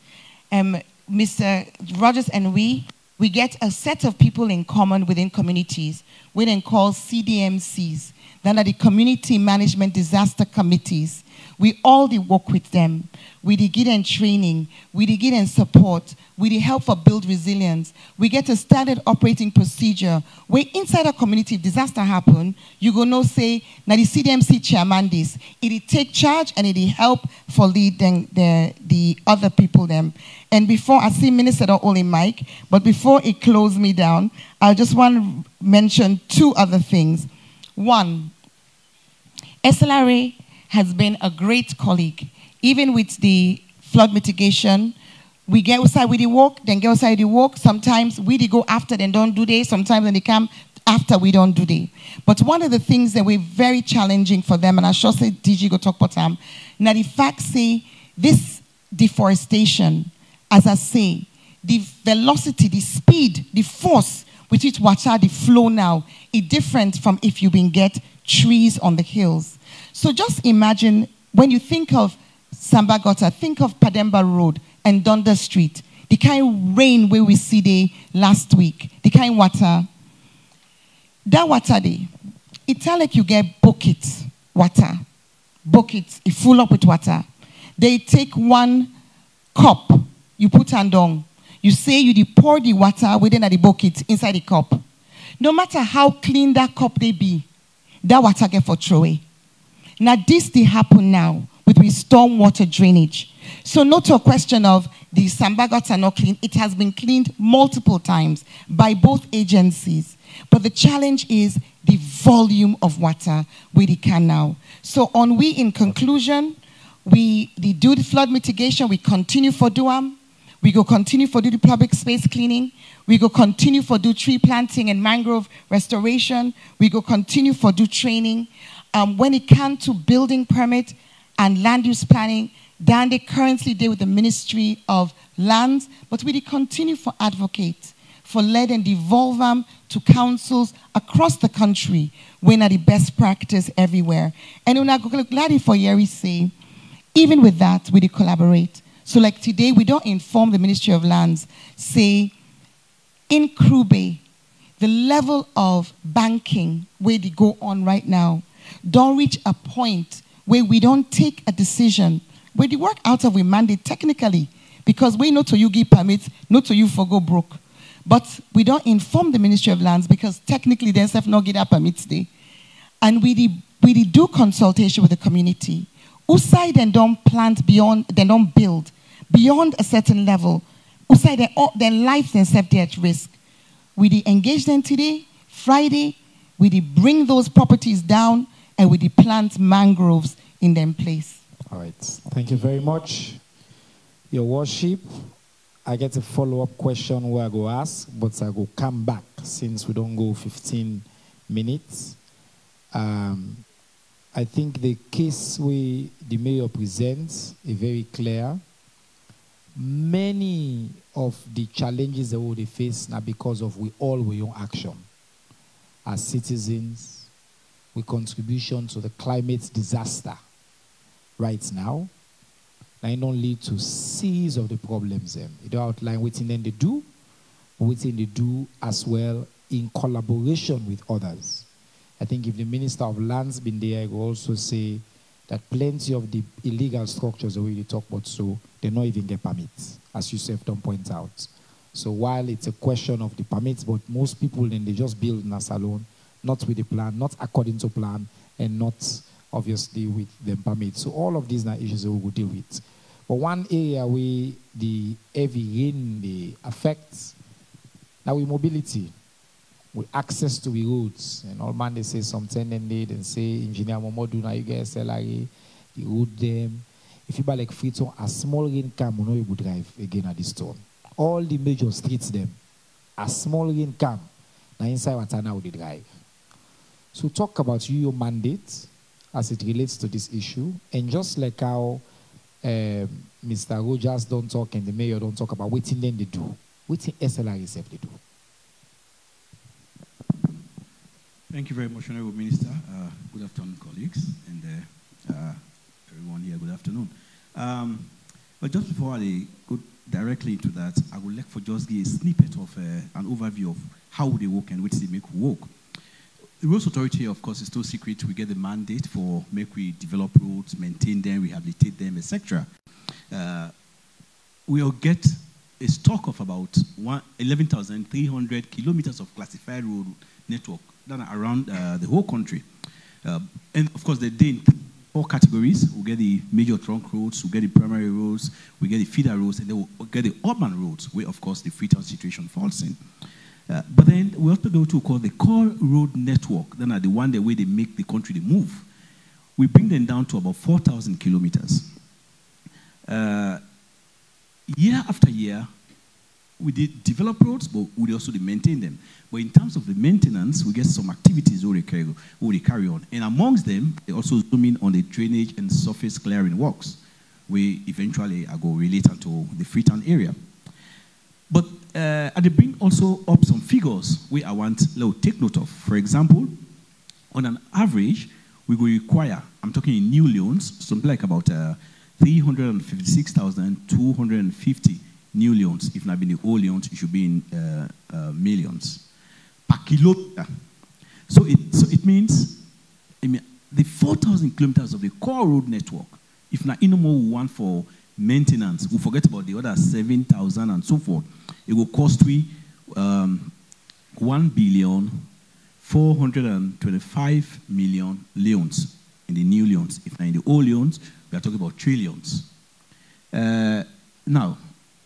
Mr. Rogers and we get a set of people in common within communities, we then call CDMCs, then are the Community Management Disaster Committees. We all work with them. We give them training. We give them support. We help for build resilience. We get a standard operating procedure where inside a community, if disaster happen, you go no say, now the CDMC chairman this. It take charge and it help for lead the other people them. And before, I see Minister not only Mike, but before it close me down, I just want to mention two other things. One, SLRA has been a great colleague. Even with the flood mitigation, we get outside with the work, then get outside the work. Sometimes we go after, then don't do they. Sometimes when they come after, we don't do they. But one of the things that we're very challenging for them, and I sure say DG go talk about them, now the fact say this deforestation, as I say, the velocity, the speed, the force with which water, the flow now, is different from if you been get trees on the hills. So just imagine, when you think of Samba Gutter, think of Pademba Road and Dundas Street, the kind of rain where we see there last week, the kind of water. That water there, it's like you get buckets water. Buckets, it full up with water. They take one cup, you put on down. You say you pour the water within the bucket inside the cup. No matter how clean that cup they be, that water get for throw away. Now this they happen now with stormwater drainage. So not a question of the Samba Gutter not clean. It has been cleaned multiple times by both agencies. But the challenge is the volume of water with the canal. So in conclusion, they do the flood mitigation. We continue for do them. We go continue for do the public space cleaning. We go continue for do tree planting and mangrove restoration. We go continue for do training. When it comes to building permit and land use planning, then they currently deal with the Ministry of Lands, but we continue for advocate, for lead and devolve them to councils across the country when are the best practice everywhere. And when I go glad for Yeri say, even with that, we collaborate. So like today, we don't inform the Ministry of Lands, say, in Krube, the level of banking where they go on right now, don't reach a point where we don't take a decision, where they work out of a mandate technically, because we know to you give permits, not to you for go broke. But we don't inform the Ministry of Lands because technically they have not get that permits there. And we do consultation with the community. Usai then don't plant beyond, they don't build beyond a certain level. Usai their life themselves at risk. We engage them today, Friday, we bring those properties down, and we plant mangroves in them place. All right. Thank you very much. Your Worship, I get a follow-up question where I go ask, but I go come back since we don't go 15 minutes. I think the case the mayor presents is very clear. Many of the challenges that we face are because of we own action. As citizens, with contribution to the climate disaster right now, and don't lead to series of the problems. It outline what they do, what they do as well in collaboration with others. I think if the Minister of Lands been there, I will also say that plenty of the illegal structures that we talk about, so they don't even get permits, as you don't point out. So while it's a question of the permits, but most people then they just build in a salon, not with the plan, not according to plan, and not obviously with the permits. So all of these are issues that we will deal with. But one area where the heavy rain they affect, now with mobility, with access to the roads. And all man they say something and they say engineer Momodu now you get salary, the road them. If you buy like Freetown, a small rain come, you know you would drive again at this town. All the major streets them, a small rain come, now inside Watana would they drive. So talk about your mandate as it relates to this issue, and just like how Mr. Rogers don't talk and the mayor don't talk about what then they do, what SLR they do. Thank you very much, Honorable Minister. Good afternoon, colleagues, and everyone here, good afternoon. But just before I go directly into that, I would like for just give a snippet of an overview of how they work and what they make work. The Roads Authority, of course, is still secret. We get the mandate for make we develop roads, maintain them, rehabilitate them, etc. We'll get a stock of about 11,300 kilometers of classified road network done around the whole country. And of course, they're in 4 categories. We get the major trunk roads, we get the primary roads, we get the feeder roads, and then we'll get the urban roads, where, of course, the Freetown situation falls in. But then we also go to call the core road network. Then are the one the way they make the country they move. We bring them down to about 4,000 kilometers. Year after year, we did develop roads, but we also maintain them. But in terms of the maintenance, we get some activities we carry on. And amongst them, they also zoom in on the drainage and surface clearing works, we eventually go related to the Freetown area. But they bring also up some figures where I want to take note of. For example, on an average, we will require, I'm talking in new Leones, something like about 356,250 new Leones. If not been the old Leones, it should be in millions per kilometer. So it means, the 4,000 kilometers of the core road network, if not any more one for maintenance, we forget about the other 7,000 and so forth. It will cost we 1,425,000,000 Leones in the new Leones. If not in the old Leones, we are talking about trillions. Now,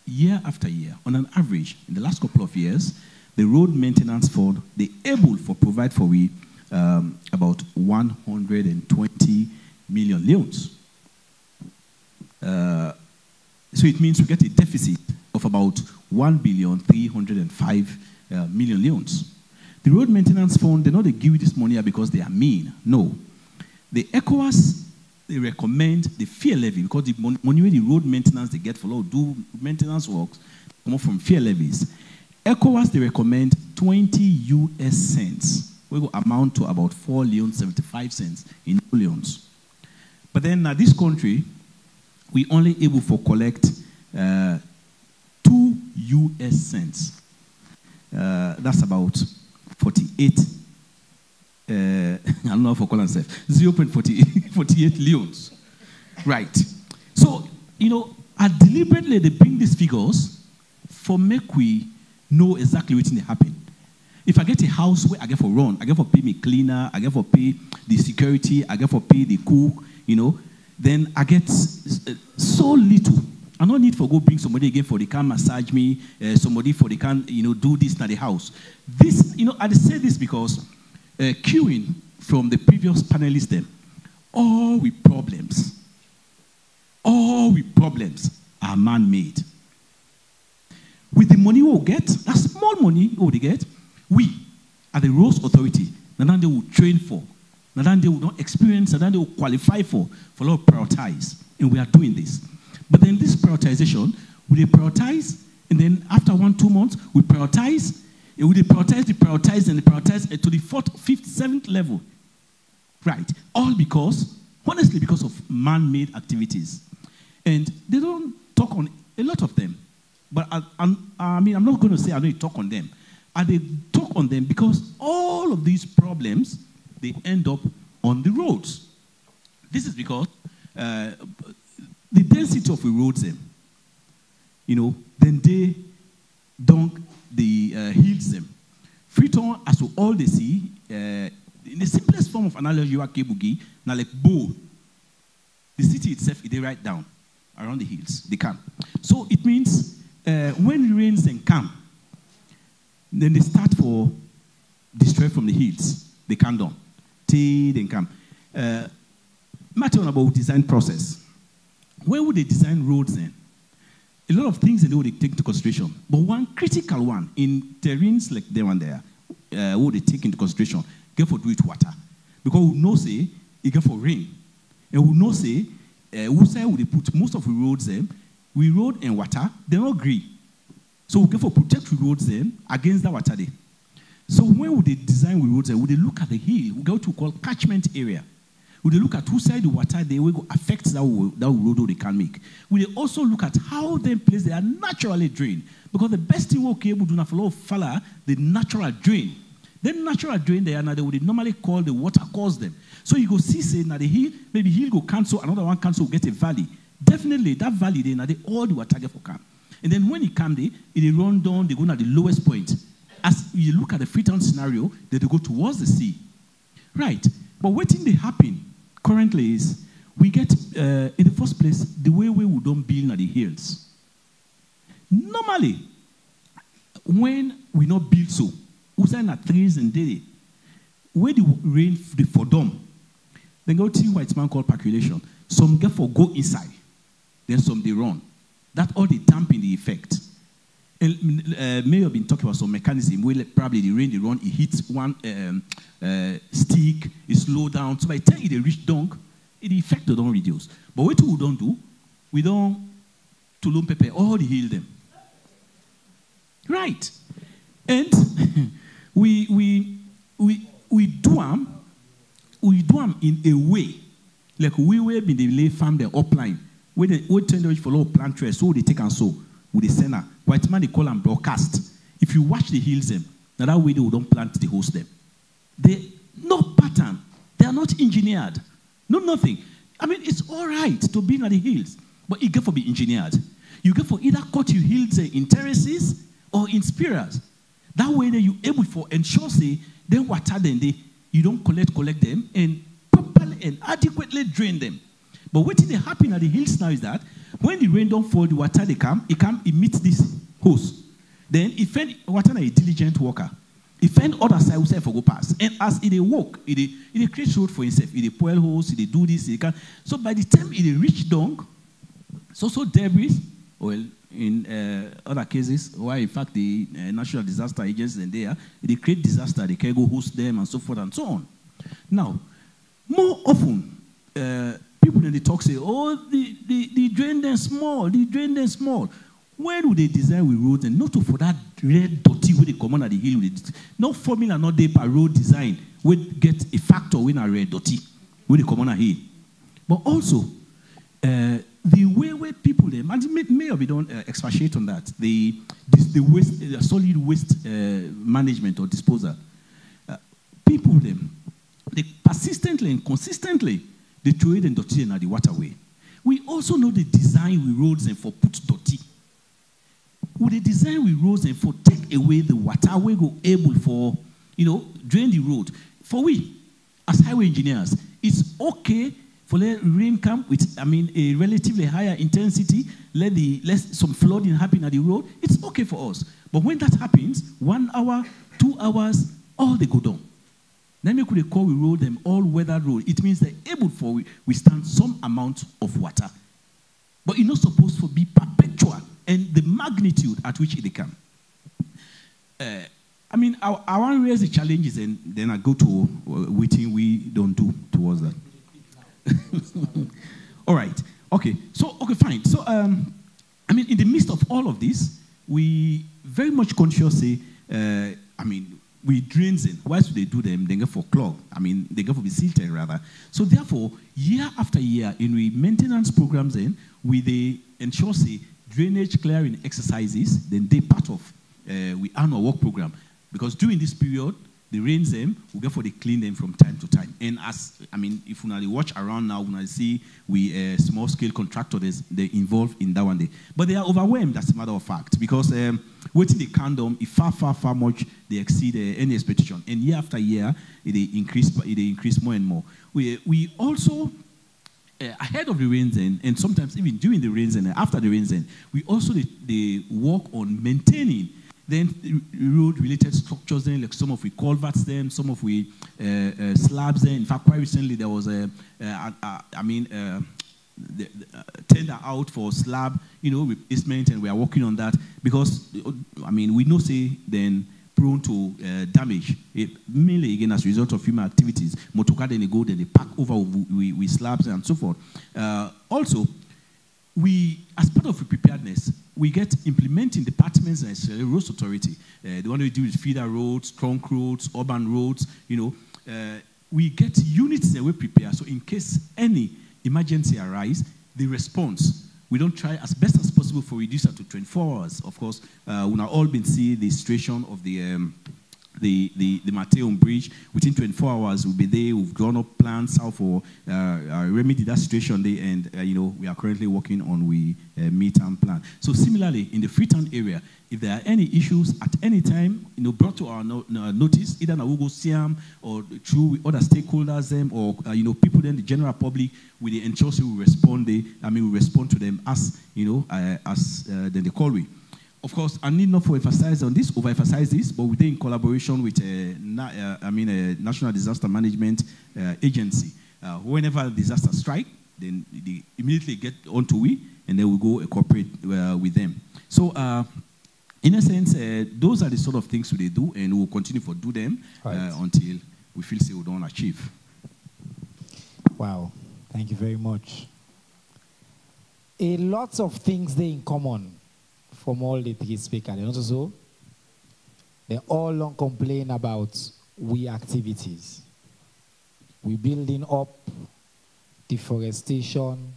year after year, on an average, in the last couple of years, the road maintenance fund, they able to provide for we about 120 million Leones. So it means we get a deficit of about 1,305,000,000 Leones. The road maintenance fund, they know they give you this money because they are mean. No. The ECOWAS, they recommend the fair levy because the money the road maintenance they get for do maintenance works come from fair levies. ECOWAS, they recommend 20 US cents, which will amount to about 4,75 cents in Leones. But then this country, we only able to collect 2 US cents. That's about 48. I don't know for calling myself 0.48 Leones. Right. So, I deliberately they bring these figures for make we know exactly what's going to happen. If I get a house where I get for run, I get for pay me cleaner, I get for pay the security, I get for pay the cook, then I get so little. I don't need for go bring somebody again for they can massage me, somebody for they can, do this at the house. This, I say this because queuing from the previous panelists then, all with problems are man-made. With the money we'll get, that small money we get, we, at the Roads Authority, now they will train for, now they will not experience, now they will qualify for a lot of prioritize. And we are doing this. But then this prioritization, we prioritize, and then after 1-2 months, we prioritize, and we prioritize to the 4th, 5th, 7th level. Right. All because, honestly, because of man-made activities. And they don't talk on a lot of them. But I'm not going to say I don't talk on them. They talk on them because all of these problems, they end up on the roads. This is because the density of the roads, then they dunk the hills them. Freetown, as we all they see, in the simplest form of analogy, you are Kebugi, now like bow. The city itself, they write down. around the hills. They can. So it means when rains then come, then they start for destroy from the hills. They come down. Till they come. Matter about design process. Where would they design roads then? A lot of things they take into consideration. But one critical one in terrains like there and there, what they take into consideration, get for do it water. Because we know say it get for rain. And we know say we say we put most of the roads them, we road and water, they're not green. So we get for protect the roads them against that water day. So when would they design the roads, would they look at the hill, we go to call catchment area. Would they look at who side the water they will affect that road they can make. Would they also look at how them place they are naturally drained? Because the best thing we able to do now follow the natural drain. Then natural drain they are now they would normally call the water cause them. So you go see say now the hill, maybe hill go cancel, another one cancel, get a valley. Definitely that valley they now they all the water get for come. And then when it come there, they run down, they go to the lowest point. As you look at the Freetown scenario, they go towards the sea. Right. But what thing they happen currently is we get, in the first place, the way we don't build at the hills. Normally, when we not build so, we sign at trees and daily, where the rain for them, then go to what it's man called percolation. Some get for go inside, then some they run. That all they dampen the effect. May have been talking about some mechanism where probably the rain they run, it hits one stick, it slow down. So by the time it reach down, the effect don't reduce. But what we don't do, we don't tulum pepper all the heal them. Right. And we do them in a way like we will be the lay farm the upline where they tend to follow plant trees, so they take and sow with the center. White man they call them broadcast. If you watch the hills them, now that way they don't plant the host them. They no pattern. They are not engineered. No nothing. I mean it's all right to be in the hills, but it get for be engineered. You get for either cut your hills in terraces or in spirals. That way that you able for ensure say then water then you don't collect them and properly and adequately drain them. But what is happening at the hills now is that when the rain don't fall, the water it meets this hose. Then it find water a diligent worker. It find other side will say for go past. And as it work, it creates road for itself. It spoil hose, it do this, it can. So by the time it reach down, so debris, well, in other cases, why in fact the natural disaster agents and there, they create disaster, they can go host them and so forth and so on. Now, more often, people in the talk say, oh, the drain them small, the drain them small. Where do they design with roads and not for that red dirty where they come on at the hill? No formula, not there per road design would get a factor when a red dirty where they come on a hill. But also, the way where people them, and may or may don't expatiate on that, the waste, the solid waste management or disposal. People them, they persistently and consistently they throw it and dirty in the waterway. We also know the design with roads and for put dirty. With the design with roads and for take away the waterway go able for, drain the road. For we, as highway engineers, it's okay for let rain come with, a relatively higher intensity, let some flooding happen at the road. It's okay for us. But when that happens, 1 hour, 2 hours, all they go down. Then we could call we road them all-weather road. It means they're able for withstand some amount of water. But it's not supposed to be perpetual and the magnitude at which it can. I want to raise the challenges and then I go to what we don't do towards that. All right. Okay. So, okay, fine. So, in the midst of all of this, we very much conscious say, we drains in. Why should they do them? They go for clog. They go for be silted rather. So therefore, year after year, in we maintenance programs we ensure say drainage clearing exercises. Then they part of we annual work program because during this period, the rains them we go for the clean them from time to time. And as if we watch around now, when I see we small scale contractors they involved in that one day, but they are overwhelmed. That's a matter of fact because waiting the condom, if far much they exceed any expectation, and year after year it increase more and more. We also ahead of the rains and sometimes even during the rains and after the rains we also they work on maintaining then road-related structures, then like some of we culverts, then some of we slabs. Then in fact, quite recently there was the tender out for slab, replacement, and we are working on that because we know say then prone to damage, mainly again as a result of human activities. Motorcar then they go, then they pack over with slabs and so forth. Also, we, as part of preparedness, we get implementing departments and roads authority. The one we do with feeder roads, trunk roads, urban roads, we get units that we prepare. So in case any emergency arise, the response, we don't try as best as possible for reduce that to 24 hours. Of course, we have all been seeing the situation of the Mateum Bridge. Within 24 hours, we'll be there. We've drawn up plans how for remedy that situation there, and we are currently working on we midterm plan. So similarly, in the Freetown area, if there are any issues at any time, brought to our notice, either na we go see them or through other stakeholders, or people then the general public, we ensure we respond. We respond to them as then the call we. Of course, I need not to overemphasize this, but we're in collaboration with a National Disaster Management Agency. Whenever a disaster strike, then they immediately get onto we, and then we go cooperate with them. So, in a sense, those are the sort of things we do, and we'll continue to do them until we feel say we don't achieve. Wow, thank you very much. A lot of things they in common from all the three speakers. And also, they all don't complain about we activities. We building up deforestation,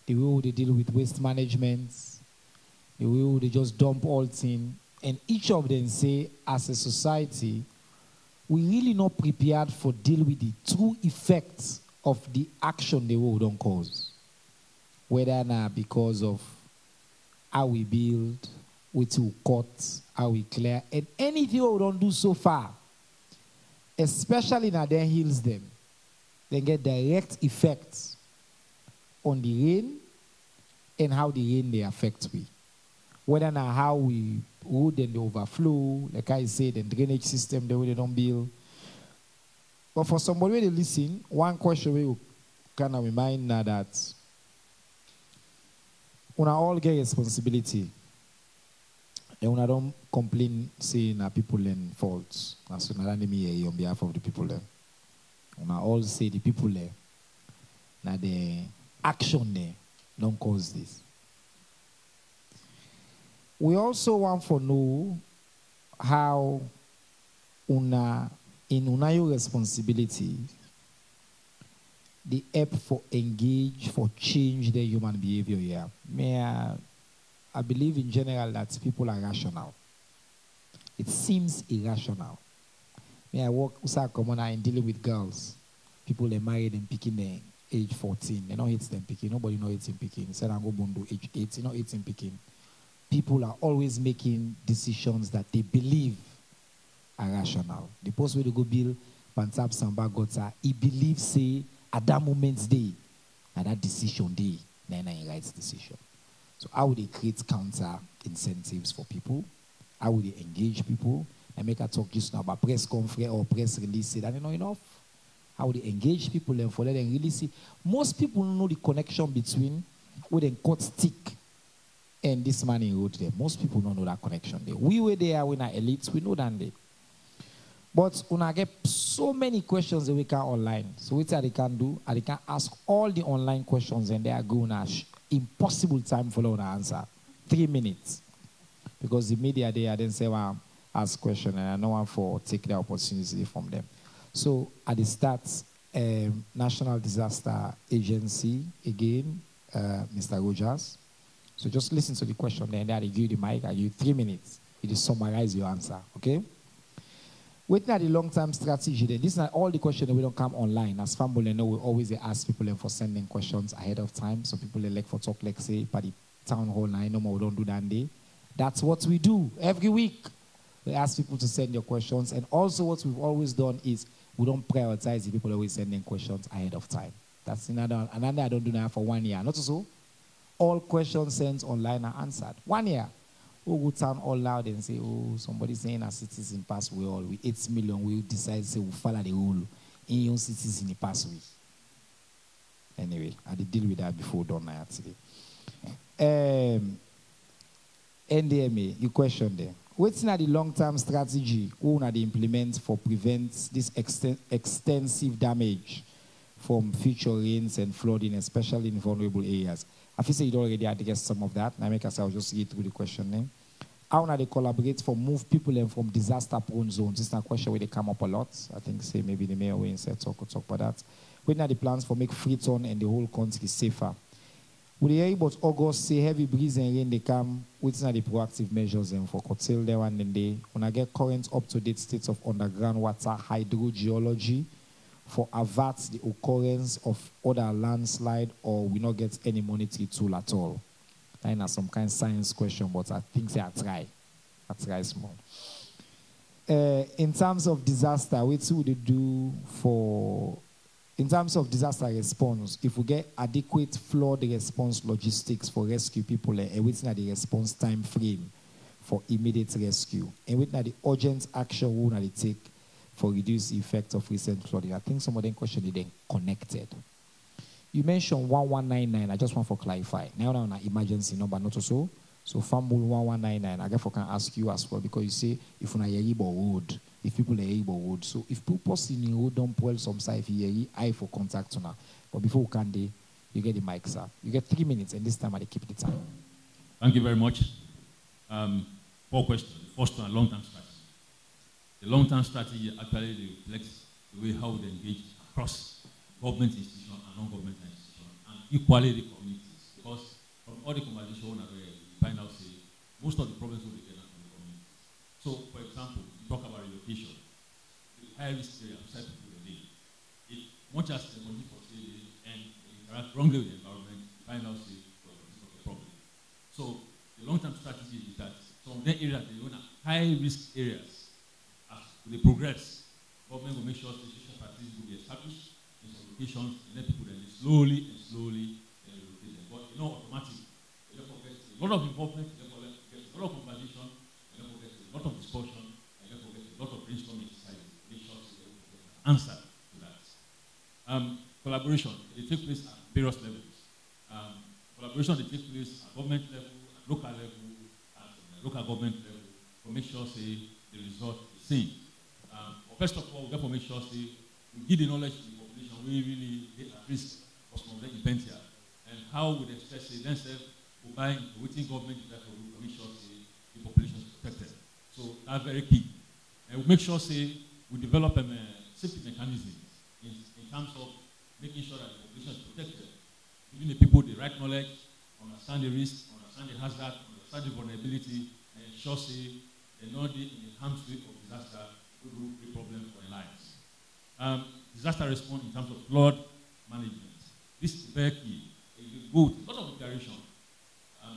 the way they deal with waste management, the way they just dump all things. And each of them say, as a society, we really not prepared for deal with the true effects of the action the world don't cause. Whether now because of how we build, what we cut, how we clear, and anything we don't do so far, especially now their hills them, they get direct effects on the rain and how the rain they affect we. Whether now how we road and the overflow, like I said, the drainage system, the way they don't build. But for somebody to listen, one question we kind of remind now that we all get responsibility. And we don't complain saying that people learn faults. And so now me on behalf of the people there. We all say the people there. Now the action there don't cause this. We also want to know how in your responsibility the app for engage, for change their human behavior here. I believe in general that people are rational. It seems irrational. I work and dealing with girls. People are married and picking them age 14. They don't hate them picking. Nobody knows it's in picking. Said I go bondo age 8. It's in picking. People are always making decisions that they believe are rational. The post where they go build Pantap Samba Gota, he believes say at that moment's day, at that decision day, then he writes decision. So how would they create counter incentives for people? How would they engage people? And make a talk just now about press conference or press release, say that you know enough. How would they engage people and for them really see? Most people know the connection between where they cut stick and this man in road there. Most people don't know that connection there. We were there when our elites, we know that day. But when I get so many questions that we can online, so what they can do, they can ask all the online questions and they are going to impossible time for them to answer. 3 minutes. Because the media there, then say, well, ask questions and I don't want to take the opportunity from them. So at the start, National Disaster Agency, again, Mr. Rogers. So just listen to the question there and then I give you the mic, I give you 3 minutes. It is summarize your answer, okay? Waiting at the long-term strategy, then these are all the questions that we don't come online. As family, know we always ask people for sending questions ahead of time. So people like for talk, like say, by the town hall, I know more we don't do that day. That's what we do every week. We ask people to send your questions. And also what we've always done is we don't prioritize the people always sending questions ahead of time. That's another I don't do now for 1 year. Not so. All questions sent online are answered. 1 year. Who would sound all loud and say, oh, somebody saying a citizen pass we all, we 8 million, we decide to say we follow the rule in your citizen pass we. Anyway, I did deal with that before done now today. NDMA, you question there. What's not the long-term strategy who not implement for prevent this extensive damage from future rains and flooding, especially in vulnerable areas? I feel say you already addressed some of that. I make us, I'll just get through the question then. How now they collaborate for move people and from disaster-prone zones? This is a question where they come up a lot. I think say maybe the mayor will insert talk about that. When are the plans for make Freetown and the whole country safer? Would you hear about August say heavy breeze and rain they come? What's not the proactive measures and for curtail there one and day? When I get current up-to-date states of underground water hydrogeology for avert the occurrence of other landslide, or we not get any monetary tool at all? That is some kind of science question, but I think say I try small. In terms of disaster, what would they do for, in terms of disaster response, if we get adequate flood response logistics for rescue people, and what's not the response time frame for immediate rescue, and what's not the urgent action we want to take for reduce the effect of recent flooding? I think some of them questions are then connected. You mentioned 1199. I just want to clarify. Now an emergency number, not so. So Fambul 1199. I guess I can ask you as well, because you say if una yeri road, if people are able road. So if people see the road don't pull some side yeri, I for contact una. But before we can day, you get the mic, sir. You get 3 minutes, and this time I keep the time. Thank you very much. 4 questions. First one, long-term strategy. The long-term strategy actually reflects the way how they engage across government institutions and non-government institutions, and equally the communities. Because from all the conversations we find out, say, most of the problems will be from the community. So, for example, you talk about relocation, the high-risk area outside people today. If much as the community for sale and interact wrongly with the environment, you find out, say, this is a problem. So, the long-term strategy is that from that area, they own high-risk areas. They progress, government will make sure social facilities will be established in some locations, and then people then slowly relocate them. But you know, automatic, you don't forget a lot of involvement, you don't forget a lot of conversation, you don't forget a lot of discussion, and you don't forget a lot of brainstorming exercises to make sure you get an answer to that. Collaboration, they take place at various levels. Collaboration, they take place at government level, at local level, at local government level, to make sure say the result is seen. First of all, we therefore make sure say, we give the knowledge to the population we really at risk for some of the events here. And how would they express it themselves will buy into waiting government therefore we make sure say the population is protected. So that's very key. And we make sure say we develop a safety mechanism in terms of making sure that the population is protected, giving the people the right knowledge, understand the risk, understand the hazard, understand the vulnerability, and ensure say they're not in the harm's way of disaster. The problem for their lives. Disaster response in terms of flood management. This is very key. You go with a lot of declaration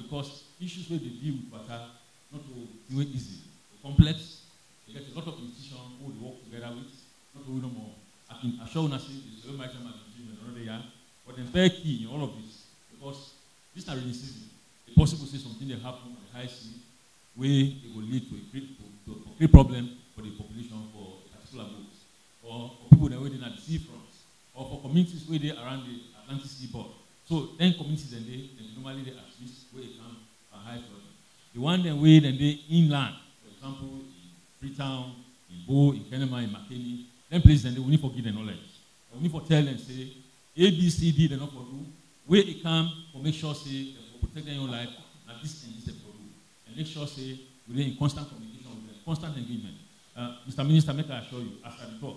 because issues where they deal with water not to do it easy. They're complex. They get a lot of institutions who they work together with. Not to no more. I can assure you this is my time another year. But it's very key in all of this because this is not rainy season. It's possible to say something that happen on the high sea where it will lead to a great problem for the population for a particular boat, or for people that are waiting at the seafront, or for communities where they around the Atlantic seaboard. So then communities and they normally they at least where they come a high flooding. The one then where then they inland, for example, in Freetown, in Bo, in Kenema, in McKinney, then places then they will need to give the knowledge. We need to tell them say A, B, C, D, they not for do, where it come for make sure say for protect their own life, and this for do. And make sure say we're in constant communication with them, constant engagement. Mr. Minister, make I assure you, after the talk,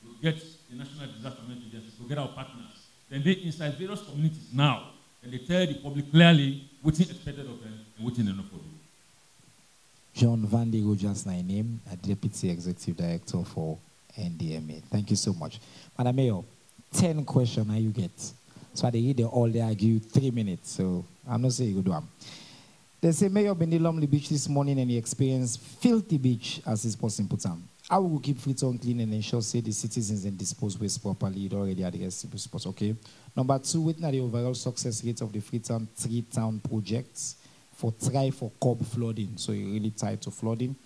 we'll get the National Disaster Management Agency, we'll get our partners. Then they inside various communities now, and they tell the public clearly what's expected of them and what's in the for them. John Van de Rogers, my name, a Deputy Executive Director for NDMA. Thank you so much. Madam Mayor, 10 questions now you get. So they read all they argue 3 minutes, so I'm not saying you go do them. They say Mayor been the Lumley Beach this morning and he experienced filthy beach, as his person put on. I will keep Freetown clean and ensure say the citizens and dispose waste properly. It already at the spots, okay? Number 2, within the overall success rate of the Freetown 3-town projects for try for curb flooding, so you're really tied to flooding.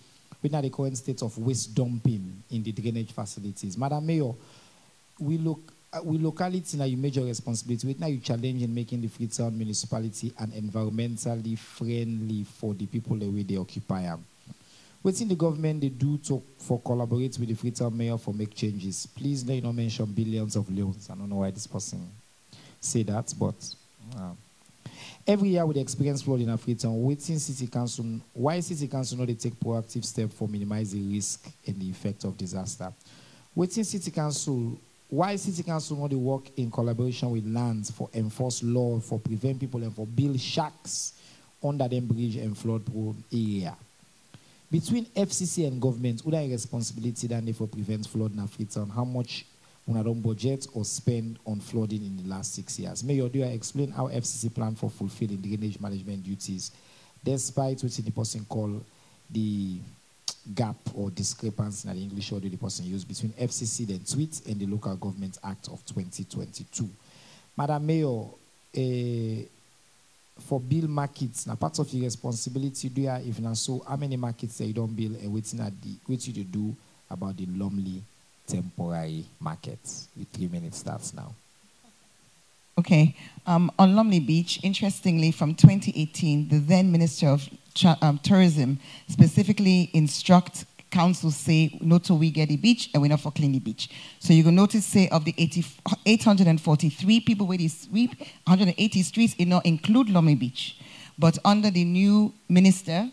Within the current state of waste dumping in the drainage facilities. Madam Mayor, we locality now you major responsibility. With now you challenge in making the Freetown municipality and environmentally friendly for the people the way they occupy them. Within the government they do for collaborate with the Freetown mayor for make changes. Please let you not mention billions of loans. I don't know why this person say that, but every year we experience flood in Freetown. Within City Council, why City Council not they take proactive steps for minimizing risk and the effect of disaster? Within City Council, why City Council not they work in collaboration with lands for enforce law for prevent people and for build shacks under them bridge and flood prone area? Between FCC and government, who are responsibility than they for prevent flood in Freetown? How much on don't budget or spend on flooding in the last 6 years? Mayor, do you explain how FCC plan for fulfilling drainage management duties, despite what the person call the gap or discrepancy in the English word the person used between FCC then tweet and the Local Government Act of 2022? Madam Mayor, for build markets, now part of your responsibility, do you if not so, how many markets that you don't build and what you do about the Lumley temporary markets? The 3 minutes starts now. Okay. On Lumley Beach, interestingly, from 2018, the then Minister of Tourism specifically instruct council say not to we get the beach and we're not for clean the beach. So you can notice say of the 843 people where they sweep 180 streets, it not include Lumley Beach. But under the new minister,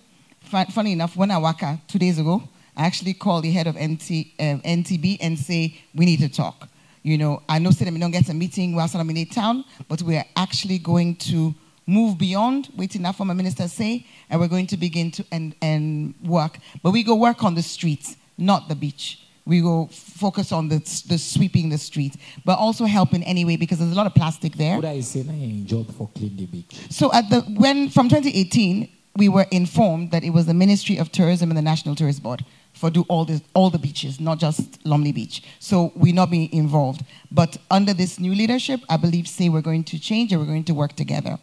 funny enough, when I walked 2 days ago, I actually called the head of NTB and say we need to talk. You know, I know say that we don't get a meeting whilst I'm in a town, but we are actually going to move beyond waiting that for my minister say, and we're going to begin to and work. But we go work on the streets, not the beach. We go focus on the sweeping the streets, but also helping anyway because there's a lot of plastic there. What I say now a job for clean the beach. So from 2018, we were informed that it was the Ministry of Tourism and the National Tourist Board for do all the beaches, not just Lumley Beach. So we're not being involved. But under this new leadership, I believe say we're going to change and we're going to work together.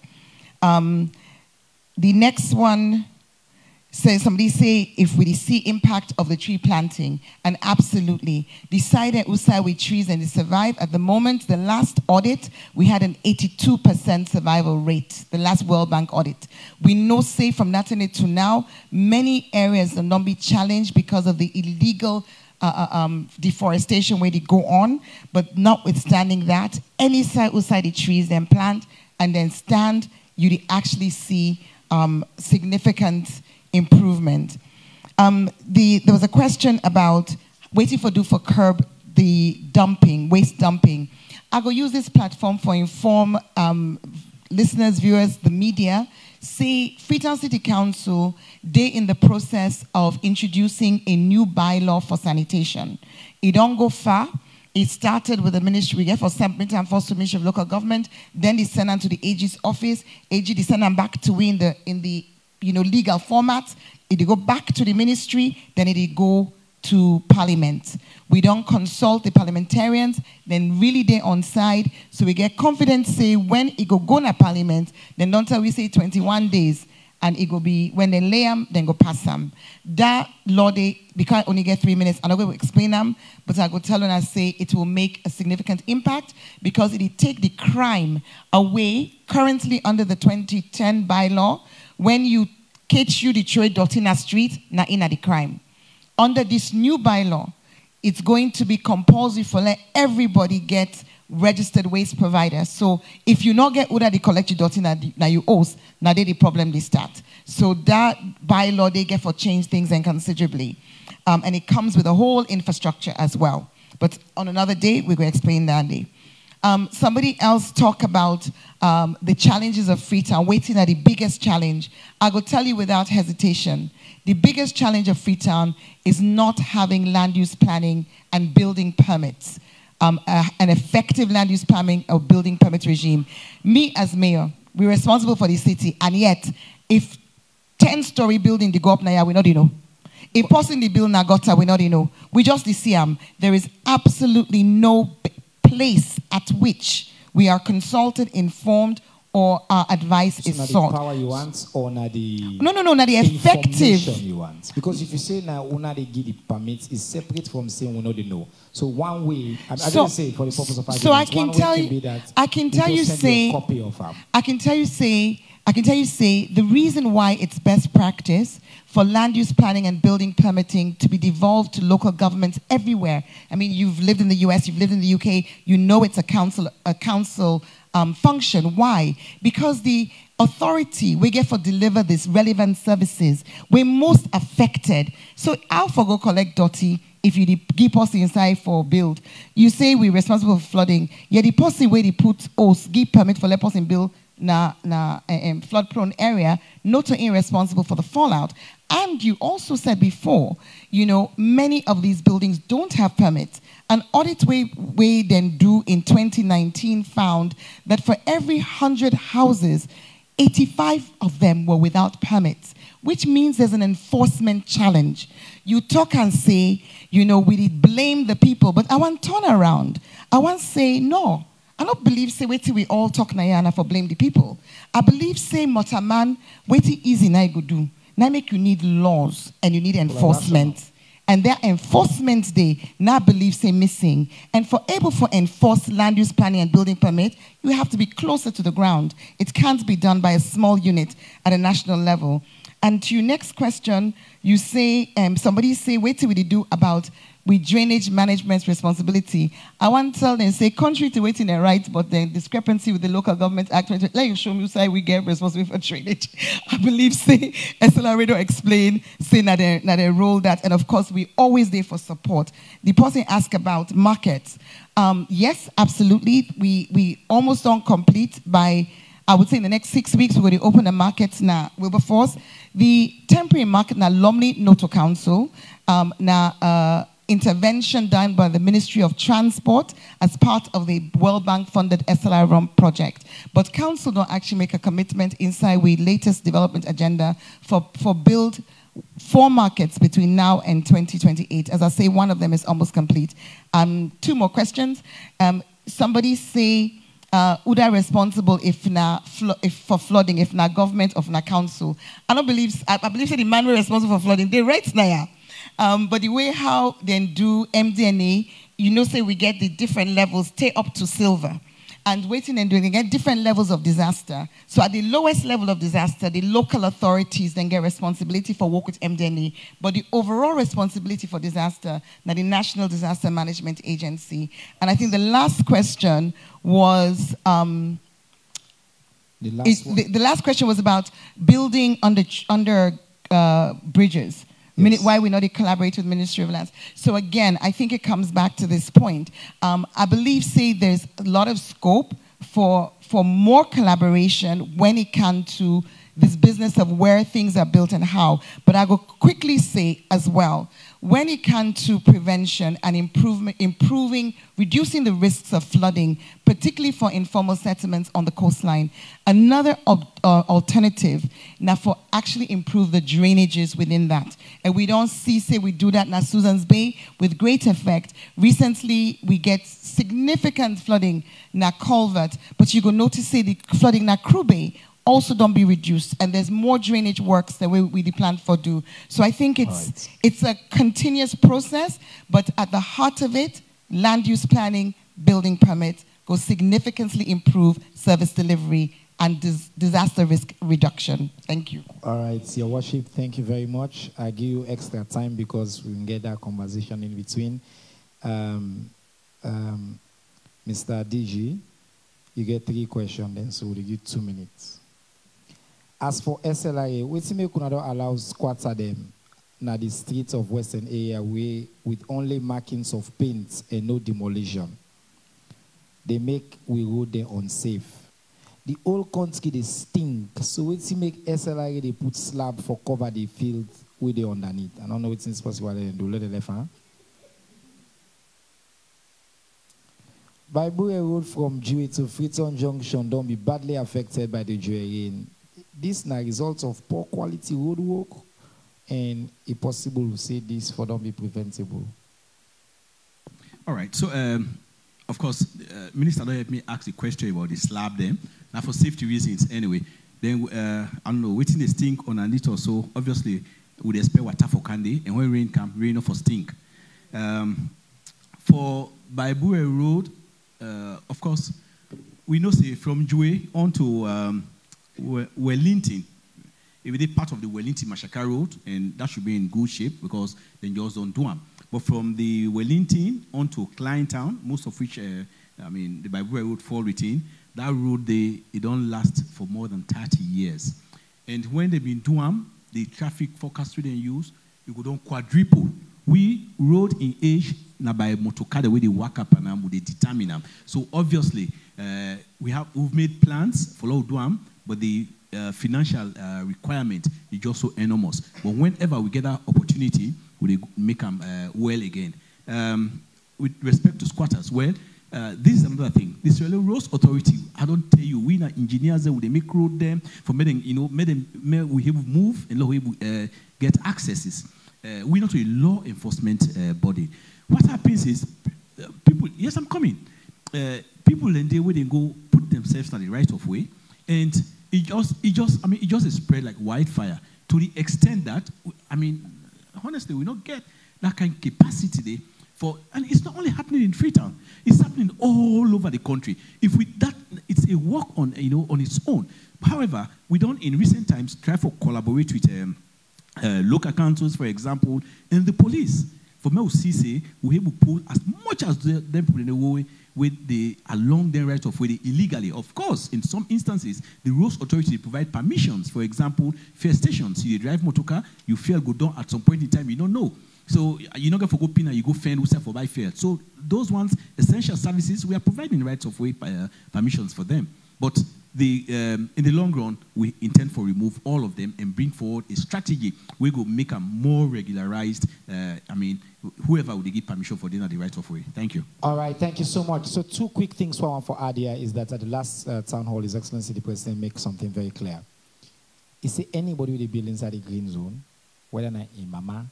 The next one says, somebody say, if we see impact of the tree planting, and absolutely. Decided usai with trees and they survive. At the moment, the last audit, we had an 82% survival rate, the last World Bank audit. We know, say, from that to now, many areas are not be challenged because of the illegal deforestation where they go on, but notwithstanding that, any side usai the trees then plant and then stand, you actually see significant improvement. There was a question about waiting for curb the dumping, waste dumping. I go use this platform for inform listeners, viewers, the media. Say Freetown City Council, they in the process of introducing a new bylaw for sanitation. It don't go far. It started with the ministry, we get for submission and for submission of local government, then they send them to the AG's office, AG they send them back to we in the legal format. It go back to the ministry, then it go to parliament. We don't consult the parliamentarians, then really they're on side, so we get confidence say when it go to parliament, then don't tell we say 21 days, and it will be, when they lay them, then go pass them. That law, because I only get 3 minutes, I'm not going to explain them, but I go tell them and say it will make a significant impact because it will take the crime away. Currently under the 2010 bylaw, when you catch you Detroit dot in a street, not in the crime. Under this new bylaw, it's going to be compulsory for let everybody get registered waste provider. So if you not get Uda the collect your now you owe, now they the problem they start. So that bylaw they get for change things and considerably. And it comes with a whole infrastructure as well. But on another day, we're going to explain that day. Somebody else talk about the challenges of Freetown, waiting at the biggest challenge. I will tell you without hesitation, the biggest challenge of Freetown is not having land use planning and building permits. An effective land use planning or building permit regime. Me as mayor, we're responsible for the city, and yet, if 10-story building they go up now, we not If possibly Bill Nagota, we not know. We just see there is absolutely no place at which we are consulted, informed, or our advice is sought. The power you want, or not the not the effective you want. Because if you say now una they give the permits, is separate from saying we know the know. So one way, I didn't say for the purpose of argument. So I can tell you, I can tell you say, the reason why it's best practice for land use planning and building permitting to be devolved to local governments everywhere. I mean, you've lived in the US, you've lived in the UK, you know it's a council function. Why? Because the authority we get for deliver these relevant services, we're most affected. So I'll go collect dirty if you give us the inside for build. You say we're responsible for flooding, yet the policy where they put us give permit for let us in build flood prone area, not to irresponsible for the fallout. And you also said before, you know, many of these buildings don't have permits. An audit we then do in 2019 found that for every 100 houses, 85 of them were without permits, which means there's an enforcement challenge. You talk and say, you know, we did blame the people, but I want turn around. I want to say, no, I don't believe, say, wait till we all talk Nayana for blame the people. I believe, say, Motaman, wait till easy na go do. Now make you need laws and you need enforcement. And their enforcement day now believe say missing. And for able for enforce land use planning and building permit, you have to be closer to the ground. It can't be done by a small unit at a national level. And to your next question, you say, somebody say, wait till we do about with drainage management responsibility. I want to tell them, say, contrary to waiting and right, but the discrepancy with the local government act, let you show me why we get responsible for drainage. I believe, say, Accelerator explained, say, that they roll that, and of course, we always there for support. The person asked about markets. Yes, absolutely. We almost don't complete by, I would say in the next 6 weeks, we're going to open the markets now, Wilberforce. The temporary market now, Lumley Noto Council, intervention done by the Ministry of Transport as part of the World Bank funded SLRM project. But council don't actually make a commitment inside with latest development agenda for build 4 markets between now and 2028. As I say, one of them is almost complete. 2 more questions. Somebody say, Uda responsible if for flooding, if na government of na council. I believe that the man responsible for flooding, they right now. But the way how then do MDNA, you know, say we get the different levels, take up to silver. And waiting and doing, get different levels of disaster. So at the lowest level of disaster, the local authorities then get responsibility for work with MDNA. But the overall responsibility for disaster, now the National Disaster Management Agency. And I think the last question was, the last question was about building under bridges. Yes. Why we not collaborate with Ministry of Lands. So again, I think it comes back to this point. I believe, say, there's a lot of scope for more collaboration when it comes to this business of where things are built and how. But I will quickly say as well, when it comes to prevention and reducing the risks of flooding, particularly for informal settlements on the coastline, another alternative now for actually improve the drainages within that. And we don't say we do that in Susan's Bay with great effect. Recently, we get significant flooding in Culvert, but you go notice say the flooding in Crew Bay also don't be reduced, and there's more drainage works that we plan for do. So I think it's a continuous process, but at the heart of it, land use planning, building permits go significantly improve service delivery and disaster risk reduction. Thank you. All right, Your Worship, thank you very much. I give you extra time because we can get that conversation in between. Mr. DG, you get 3 questions, then so we'll give you 2 minutes. As for SLIA, wetin make una don allow squatter them na the streets of Western area with only markings of paint and no demolition. They make we road there unsafe. The whole country they stink. So wetin make SLIA they put slab for cover the field where they underneath. I don't know what's possible they do. Let the left hand. Bible road from Jewel to Freetown Junction don't be badly affected by the dry rain. This is a result of poor quality road work and if possible, we say this for don't be preventable. All right. So, of course, Minister, don't help me ask the question about the slab then. Now, for safety reasons, anyway. Then, I don't know, waiting the stink on a little, so obviously, we'd expect water for candy, and when rain comes, rain for stink. For Baibue Road, of course, we know, say, from Jue on to Wellington, if it is part of the Wellington Mashaka Road, and that should be in good shape because then just don't do them. But from the Wellington on to Kleintown, most of which, the Baibue Road fall within, that road, it don't last for more than 30 years. And when they've been doing them, the traffic forecast we use, you go down quadruple. We road in age, now by motocar, the way they work up and they determine them. So obviously, we've made plans for all Duam, but the financial requirement is just so enormous. But whenever we get that opportunity, we make them well again. With respect to squatters, well, this is another thing. The Sierra Leone Roads Authority, I don't tell you, we are engineers there, they make road them for making, we able move and we able get accesses. We're not a law enforcement body. What happens is people, yes, I'm coming. People then they where they go put themselves on the right of way, and it just spread like wildfire to the extent that honestly, we don't get that kind of capacity there. And it's not only happening in Freetown; it's happening all over the country. It's a work on on its own. However, we don't in recent times try to collaborate with local councils, for example, and the police. For me, we able to pull as much as them people in the way with the along their right of way illegally. Of course, in some instances, the roads authority provide permissions. For example, fare stations. You drive motorcar, you fare go down at some point in time, you don't know. So you're not going to go pin, you go fend, who for buy fare. So those ones, essential services, we are providing rights of way permissions for them. But in the long run, we intend to remove all of them and bring forward a strategy. We will make them more regularized. Whoever would give permission for them at the right of way. Thank you. All right, thank you so much. So 2 quick things I want to add here is that at the last town hall, His Excellency the President make something very clear. He said anybody with a build inside the green zone, whether not in Mama,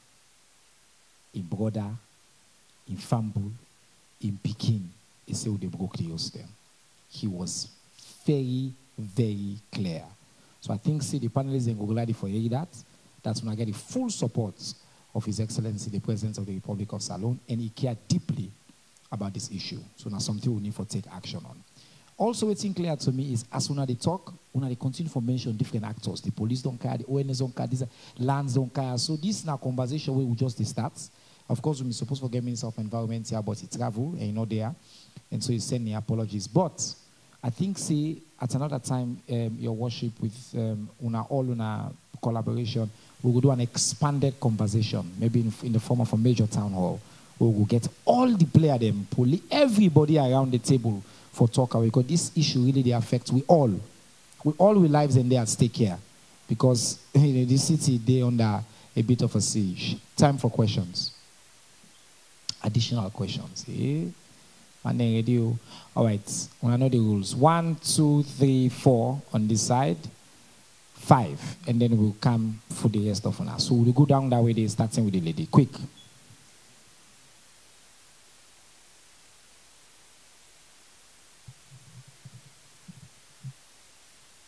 in brother, in Famble, in Pekin, he said they broke the host them. He was very, very clear. So I think the panelists in Google for hearing that. That's when I get the full support of His Excellency the President of the Republic of Salone, and he cared deeply about this issue. So now something we need to take action on. Also, what's clear to me is as soon as they talk, when they continue to mention different actors, the police don't care, the ONS don't care, these lands don't care. So this is now conversation where we just start. Of course, we're supposed to get Minister of Environment here, but he travel and not there. And so he sent me apologies. But I think, at another time, your worship with all collaboration, we will do an expanded conversation, maybe in the form of a major town hall. We will get all the players, everybody around the table for talk away, because this issue really they affect we all. We all with lives and they at stake here, because the city they under a bit of a siege. Time for questions. Additional questions. And then radio. All right, I know the rules. 1, 2, 3, 4 on this side. 5, and then we'll come for the rest of us. So we'll go down that way. They're starting with the lady. Quick.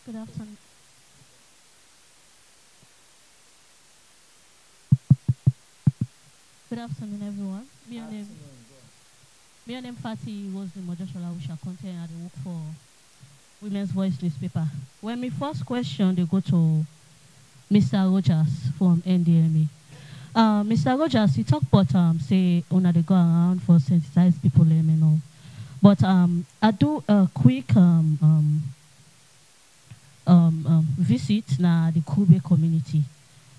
Good afternoon. Good afternoon, everyone. My name Fati was the Mojashola Usha content at the work for Women's Voice newspaper. When my first question, they go to Mr. Rogers from NDMA. Mr. Rogers, he talked about say when they go around for sensitize people, But I do a quick visit na the Kube community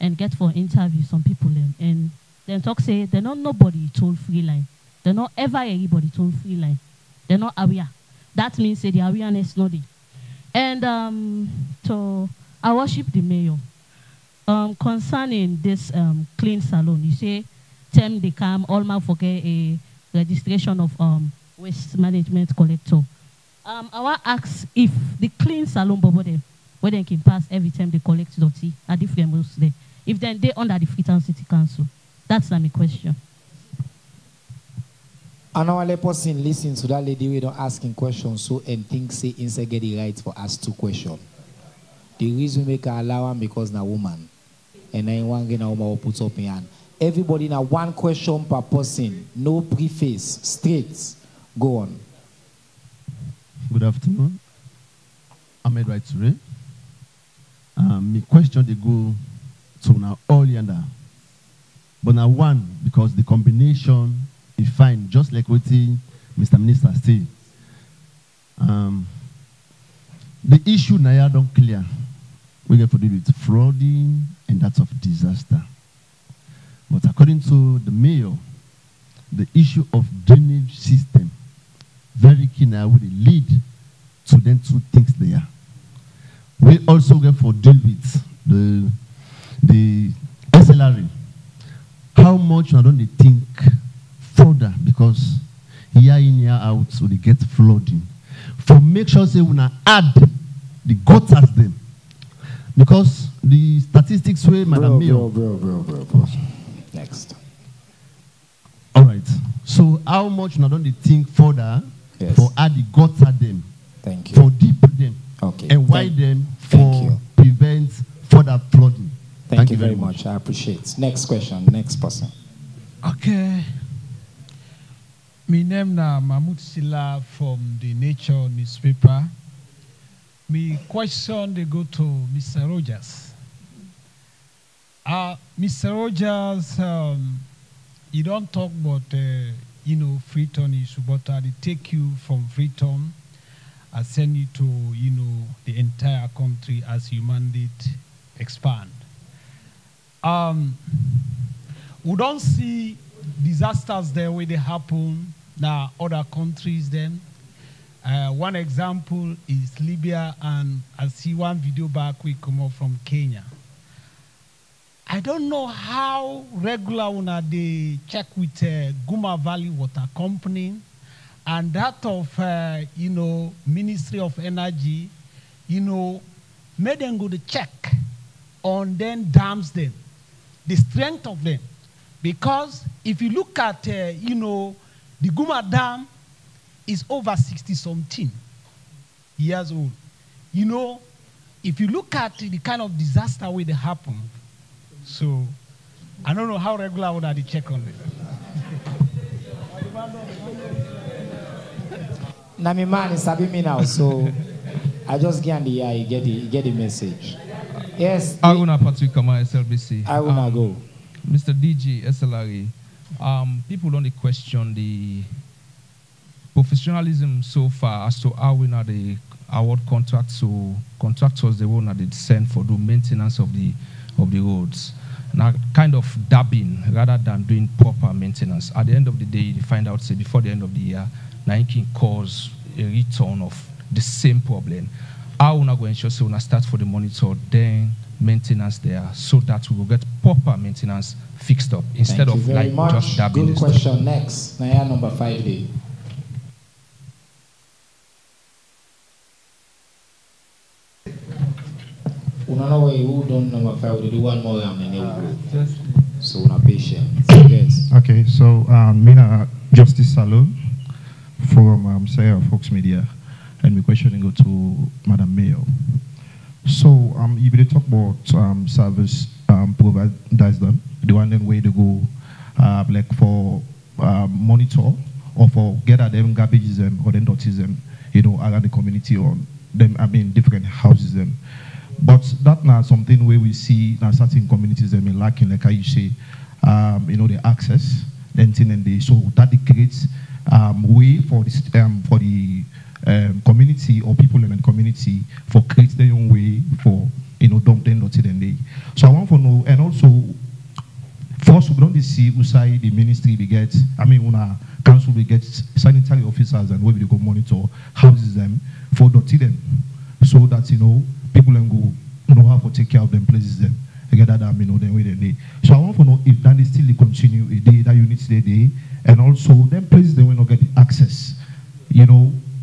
and get for interview some people and then talk say they're not nobody told free line. They're not ever anybody told free line. They're not aware. That means say the awareness not there. And so I worship the mayor. Concerning this clean salon, you say term they come all man forget a registration of waste management collector. I want to ask if the clean salon bubble them where they can pass every time they collect dirty at different rules there. if then they under the Freetown City Council? That's my question. And now let person listen to that lady we don't asking questions so and think say inside get the right for ask 2 questions. The reason we make her allow her because na woman. And then one get a woman will put up in hand. Everybody now 1 question per person. No preface. Straight. Go on. Good afternoon. Ahmed Right today. My question they go to now all yonder. But now one, because the combination is fine, just like what Mr. Minister said. The issue now don't clear. We get to deal with frauding and that's of disaster. But according to the mayor, the issue of drainage system very key now will lead to them 2 things there. We also get for deal with the SLR. How much I don't they think further because year in year out so they get flooding. For make sure say we not add the gutters them. Because the statistics way Madam Mayor. Bro. Next. All right. So how much not don't they think further for add the gutter them? Thank you. For deep them. Okay. And wide them for prevent further flooding. Thank you very much. I appreciate. Next question. Next person. Okay. My name is Mahmoud Silla from the Nature newspaper. My question they go to Mr. Rogers. Mr. Rogers, you don't talk about Freetown issue, but they take you from Freetown and send you to the entire country as your mandate expand. We don't see disasters there where they happen now other countries then. One example is Libya, and I see one video back we come up from Kenya. I don't know how regular when they check with Guma Valley Water Company and that of Ministry of Energy, made them go to check on then dams them, the strength of them. Because if you look at, the Guma Dam is over 60-something years old. If you look at the kind of disaster where they happen, so I don't know how regular would they check on it. Now my man is sabi me now, so I just get on the eye, get the message. Yes. I wanna Patrick Kama SLBC. I wanna go. Mr. DG SLRE. People don't question the professionalism so far as to how we know the award contracts so contractors they will not send for the maintenance of the roads. Now kind of dabbing rather than doing proper maintenance. At the end of the day, you find out say before the end of the year, now it can cause a return of the same problem. How we not going to ensure so we start for the monitor, then maintenance there, so that we will get proper maintenance fixed up instead of like just dabbing. Good question. Next, Naya number 5 day. Who don't number 5 they do one more round and they will go. So we're not patient. Yes. Okay, so Mina Justice Salon from Sarah Fox Media, and my question go to Madam Mayor. So you will talk about service providers them, the one then way to go like for monitor or for get at them garbages them or then dirties them, around the community or them different houses them. But that now something where we see now certain communities them lacking, like how you say, the access, then thing and so that creates way for this for the community or people in the community for create their own way for dump them dirty then they. So I want to know, and also first we don't see outside the ministry we get, when our council we get sanitary officers and where we go monitor houses them for dirty them, so that people can go know how to take care of them places them. Together that then way they need. So I want to know if that is still continue a day, that unit day, and also them places they will not get the access,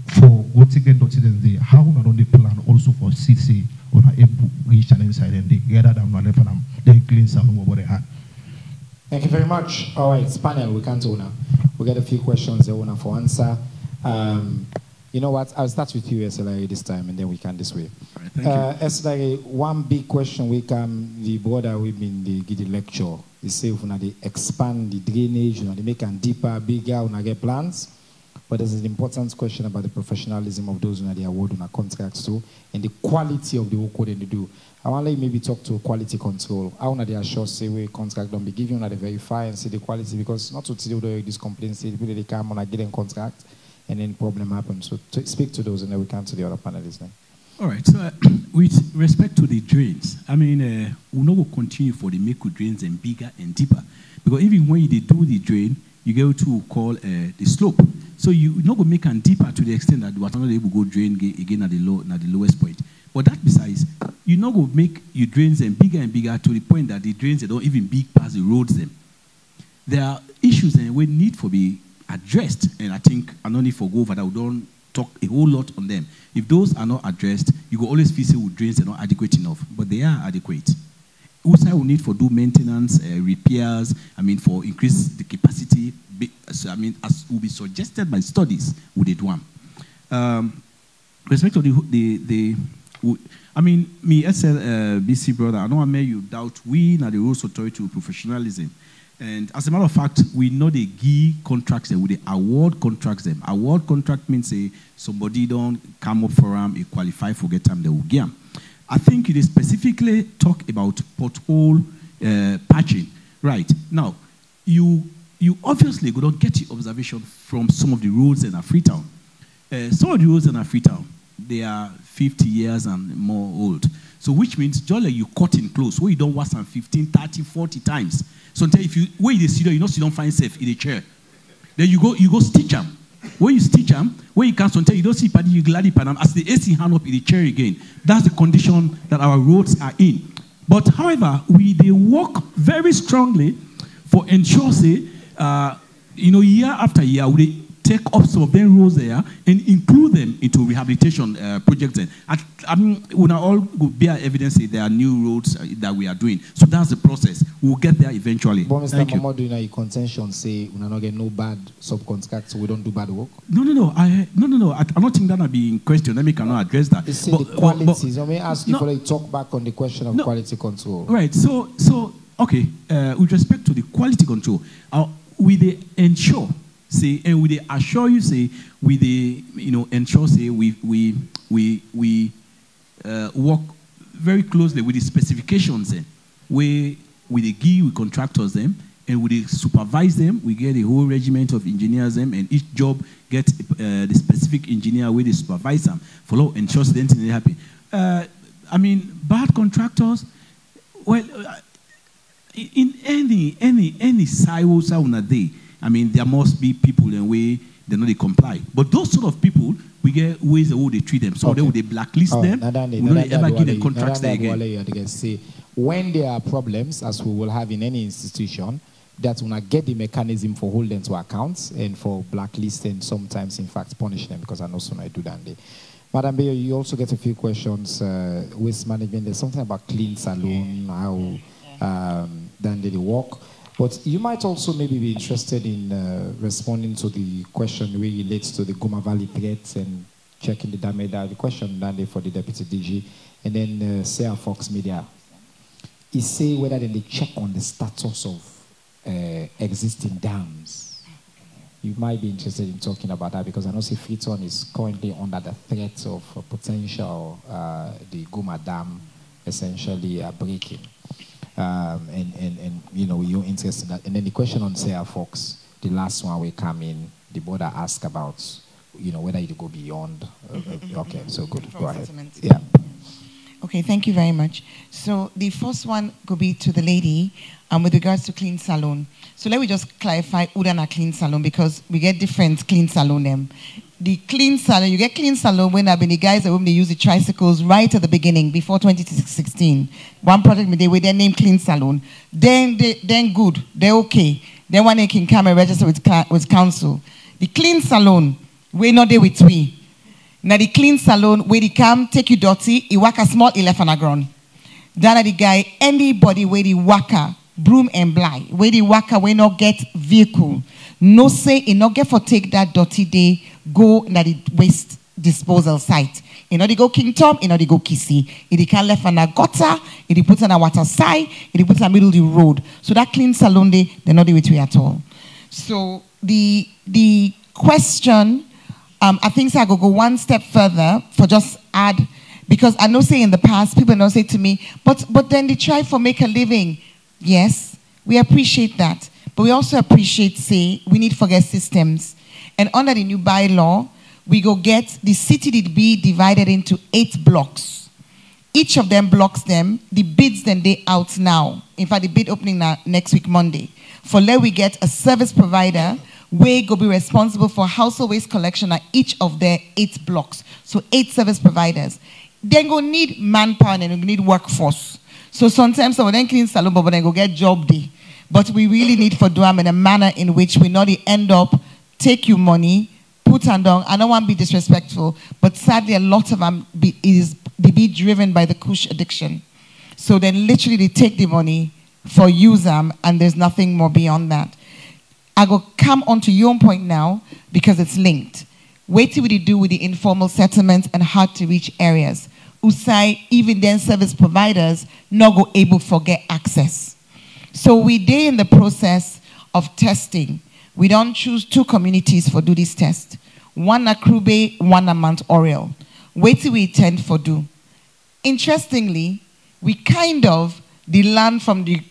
for go take them dirty then they. How not on the plan also for CC or able each and every side, and they gather them, and then clean salon what they had. Thank you very much. All right, panel, we can't owner. We got a few questions there, owner, for answer. You know what? I'll start with you, SLA, this time, and then we can this way. Right, thank you. SLA, one big question we come, the brother we been the give the lecture. They say if they expand the drainage, they make them deeper, bigger, when get plans. But there's an important question about the professionalism of those who they award on a contracts too, and the quality of the work they do. I want to maybe talk to quality control. How they assure say we contract don't be giving they verify and see the quality, because not to tell this complaint, say people they come on a getting contract and then problem happens. So to speak to those and then we come to the other panelists then. All right, so with respect to the drains, I mean, we know we'll continue for the make drains and bigger and deeper. Because even when they do the drain, you get to call the slope. So you not go make them deeper to the extent that water not able to go drain again at the lowest point. But that besides, you not go make your drains and bigger to the point that the drains they don't even big past the roads them. There are issues and we need to be addressed, and I think I don't need to go over that. We don't talk a whole lot on them. If those are not addressed, you will always feel say with drains they're not adequate enough, but they are adequate. Also, we need for do maintenance, repairs. I mean, for increase the capacity. So, I mean, as will be suggested by studies, we did one. Respect to I mean, me SLBC brother, I know I may you doubt we na the rules authority with professionalism. And as a matter of fact, we know they give contracts them, with the award contracts them. Award contract means say somebody don't come up for them, qualify for get them, they will give them. I think it is specifically talk about pothole patching. Right. Now, you obviously don't get your observation from some of the roads in Freetown. Some of the roads in Freetown, they are 50 years and more old. So which means, just like you cut in close, where you don't wash them 15, 30, 40 times. So if you where you sit down, you know you don't find safe in a chair. Then you go stitch them. When you stitch them, when you can't sometimes you don't see paddy, you gladly pan them as the AC hand up in the chair again. That's the condition that our roads are in. But however, they work very strongly for ensure say year after year we take up some of them roads there and include them into rehabilitation projects. I mean, we all bear evidence that there are new roads that we are doing. So that's the process. We'll get there eventually. But Mr. Mamo, do you contention say we not get no bad subcontracts, so we don't do bad work? No. I don't think that will be in question. Let me cannot address that. You see the qualities. I may ask you for you talk back on the question of quality control. Right. So okay. With respect to the quality control, we they ensure. Say, and we assure you, say, we ensure, say, we work very closely with the specifications. We give contractors them, and we supervise them. We get a whole regiment of engineers them, and each job gets the specific engineer where they supervise them. Follow ensures the thing happy. I mean, bad contractors. Well, in any silos on a day. I mean, there must be people in way they know they comply. But those sort of people, we get ways of how they treat them. So they blacklist them. We don't ever give them contracts there again. Say, when there are problems, as we will have in any institution, that will not get the mechanism for holding them to account and for blacklisting, sometimes, in fact, punish them, because I know soon I do that. Madam Bayo, you also get a few questions. Waste management, there's something about clean saloon, how then they work. But you might also maybe be interested in responding to the question which relates to the Goma Valley threats and checking the damage. The question done for the Deputy DG. And then Sarah Fox Media. He say whether they check on the status of existing dams. You might be interested in talking about that, because I know Freetown is currently under the threat of potential the Goma Dam essentially breaking. And you're interested in that. And then the question on Sarah Fox, the last one we come in, the border asked about, whether you go beyond. Okay, so good. Go ahead. Yeah. Okay, thank you very much. So the first one could be to the lady with regards to clean salon. So let me just clarify Udan a clean salon, because we get different clean salon. The clean salon, you get clean salon when I've been the guys that when they use the tricycles right at the beginning, before 2016. One project they with their name clean salon. Then good, they're okay. Then when they can come and register with council. The clean salon, we're not there with we. Now the clean salon, where they come, take you dirty, you work a small 11 on the ground. Dana the guy, anybody where the waka, broom and blind, where the waka will not get vehicle. No say, it not get for take that dirty day, go na the waste disposal site. You know, they go King Tom, you know, they go Kissy. If they can left on a gutter, if they put on a water side, if they put in the middle of the road. So that clean salon day, they're not the way at all. So the question, I think I go one step further for just add, because I know say in the past, people don't say to me, but then they try for make a living. Yes, we appreciate that. But we also appreciate, say, we need forget systems. And under the new bylaw, we go get the city did be divided into 8 blocks. Each of them blocks them. The bids then they out now. In fact, the bid opening now, next week, Monday. For let we get a service provider where go be responsible for household waste collection at each of their 8 blocks. So 8 service providers. Then go need manpower and then need workforce. So sometimes someone then clean salon, but then go get job day. But we really need for do them in a manner in which we not end up take you money, put and down. I don't want to be disrespectful, but sadly a lot of them be driven by the kush addiction. So then literally they take the money for use them and there's nothing more beyond that. I go come on to your point now because it's linked. Wait till we do with the informal settlements and hard to reach areas. Usai, even then service providers not go able to get access. So we day in the process of testing. We don't choose 2 communities for do this test. One at Krube, one at Mount Oriel. Wait till we attend for do. Interestingly, we kind of learn from the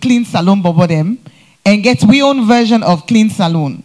clean salon bobo them and get we own version of clean salon.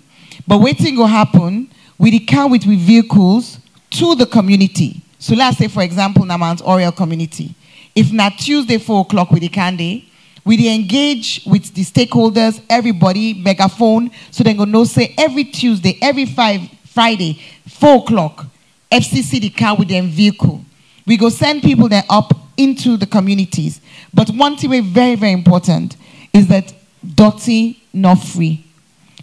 But waiting will happen, we come with vehicles to the community. So let's say, for example, na Mount Oriel community. If not Tuesday 4 o'clock with the candy, we engage with the stakeholders, everybody, megaphone, so they go know say every Tuesday, every Friday, 4 o'clock, FCC the car with them vehicle. We go send people there up into the communities. But one thing very, very important is that dirty not free.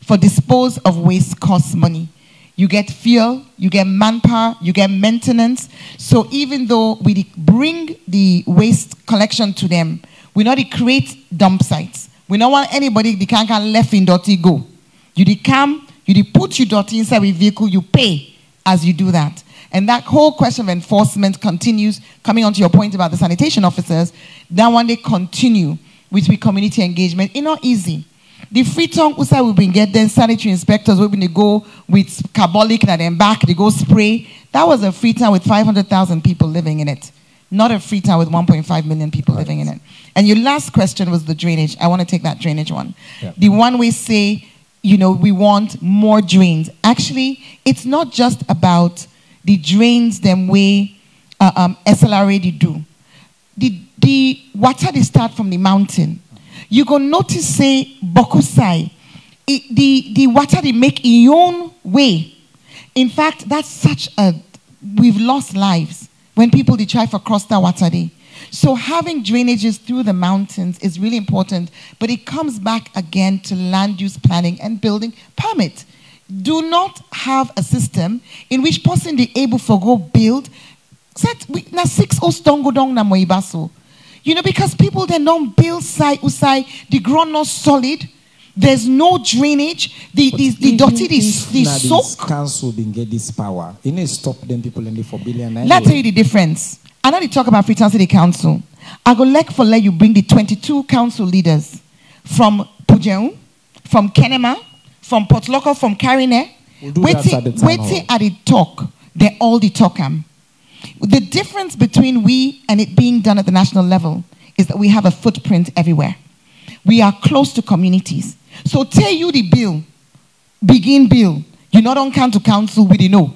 For dispose of waste costs money. You get fuel, you get manpower, you get maintenance. So even though we bring the waste collection to them, we not create dump sites. We don't want anybody that can left in dirty go. You come, you put your dirty inside a vehicle, you pay as you do that. And that whole question of enforcement continues, coming on to your point about the sanitation officers. That one they continue with community engagement. It's not easy. The Freetown Usai will be get then sanitary inspectors will be go with carbolic and then back, they go spray. That was a Freetown with 500,000 people living in it. Not a Freetown with 1.5 million people living in it. And your last question was the drainage. I want to take that drainage one. Yeah. The one we say, you know, we want more drains. Actually, it's not just about the drains them way SLRA do. The water they start from the mountain. You go notice say Bokusai, the water they make in your own way. In fact, that's such a, we've lost lives when people they try for cross that water day. So having drainages through the mountains is really important, but it comes back again to land use planning and building permit. Do not have a system in which person they able for go build. Set na 6 ostongo dong na moibaso. You know, because people then don't build side usai, the ground not solid. There's no drainage. The dirty the soak. Council didn't get this power. You need to stop them people in the 4 billion. Anyway. Let's tell you the difference. I know they talk about Freetown City Council. I go like for let you bring the 22 council leaders from Pujeun, from Kenema, from Port Loko, from Karine. Waiting at the talk. They all the talk. The difference between we and it being done at the national level is that we have a footprint everywhere. We are close to communities. So tell you the bill, begin bill, you not on count to council with the no,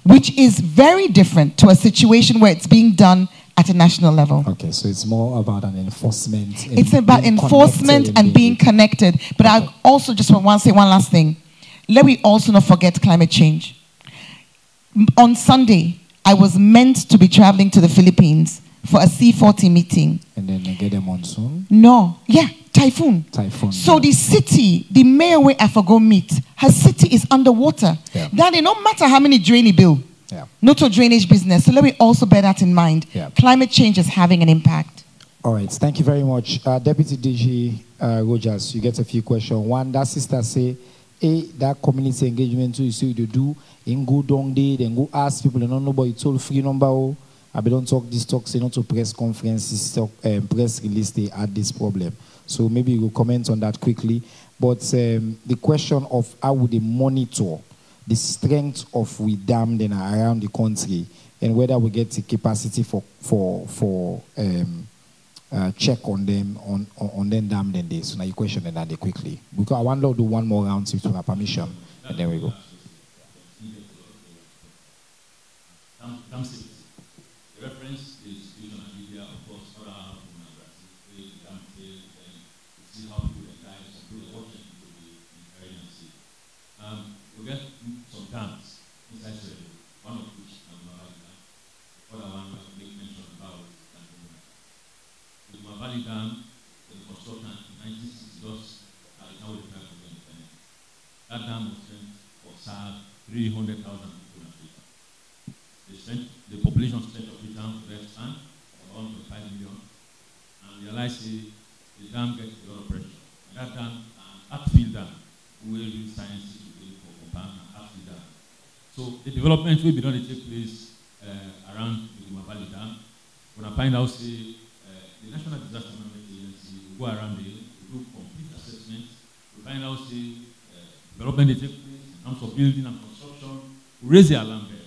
which is very different to a situation where it's being done at a national level. Okay, so it's more about an enforcement. It's about enforcement and being connected. But okay. I also just want to say one last thing. Let me also not forget climate change. On Sunday, I was meant to be traveling to the Philippines for a C40 meeting. And then get a monsoon? No. Yeah, typhoon. Typhoon. So yeah. The city, the mayor where I forgot meet, her city is underwater. Yeah. Then no matter how many drain he build, Not a drainage business. So let me also bear that in mind. Climate change is having an impact. All right, thank you very much. Deputy DG Rogers, you get a few questions. One, that sister say, that community engagement too, you see what you do, in go down there, then go ask people, and nobody told free number, I don't talk this talk, say not to press conferences, talk, press release, they add this problem. So maybe you will comment on that quickly. But the question of how would they monitor the strength of we dam then around the country, and whether we get the capacity for check on them on them dam then this. So now you question that they quickly. Because I want to do one more round if you have permission, and then we go. The reference is Leone and Libya, of course, other we can see how people die, some people watching to be inheritance. We get some dams inside Sierra, one of which I'm not like that. The other one I make mention about the Mavali Dam, the construction in 1960 now we try to get independent. That dam was meant for 300,000 people in Africa. The population strength of Freetown to that time, about 1.5 million, and realized the dam gets a lot of pressure. And that dam, Artfield Dam, we will use science to do for compound and Artfield Dam. So the development will be done to take place around the Mavali Dam. When I find out, the National Disaster Management Agency will go around there, will do complete assessment, we find out development that take place in terms of building and construction, we raise the alarm bell.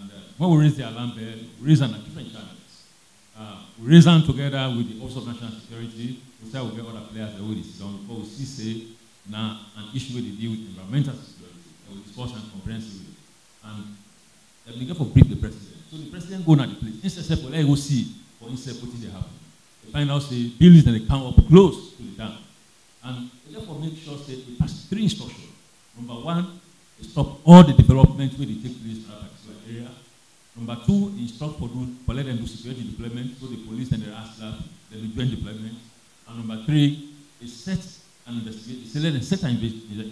And when we raise the alarm bell, we raise them at different channels. We raise them together with the Office of National Security. We say we get other players that will this done before we see now an issue where they deal with environmental security. We discuss and comprehensively. And we get for brief the president. So the president go to the place. Instead of let go see or instead putting the happen. They find out the buildings that they come up close to the dam. And therefore make sure that they pass 3 instructions. Number 1, they stop all the development where they take place in that particular area. Number 2, instruct for let them do security deployment, so the police and the ASLAB, they do joint deployment. And number 3, they set an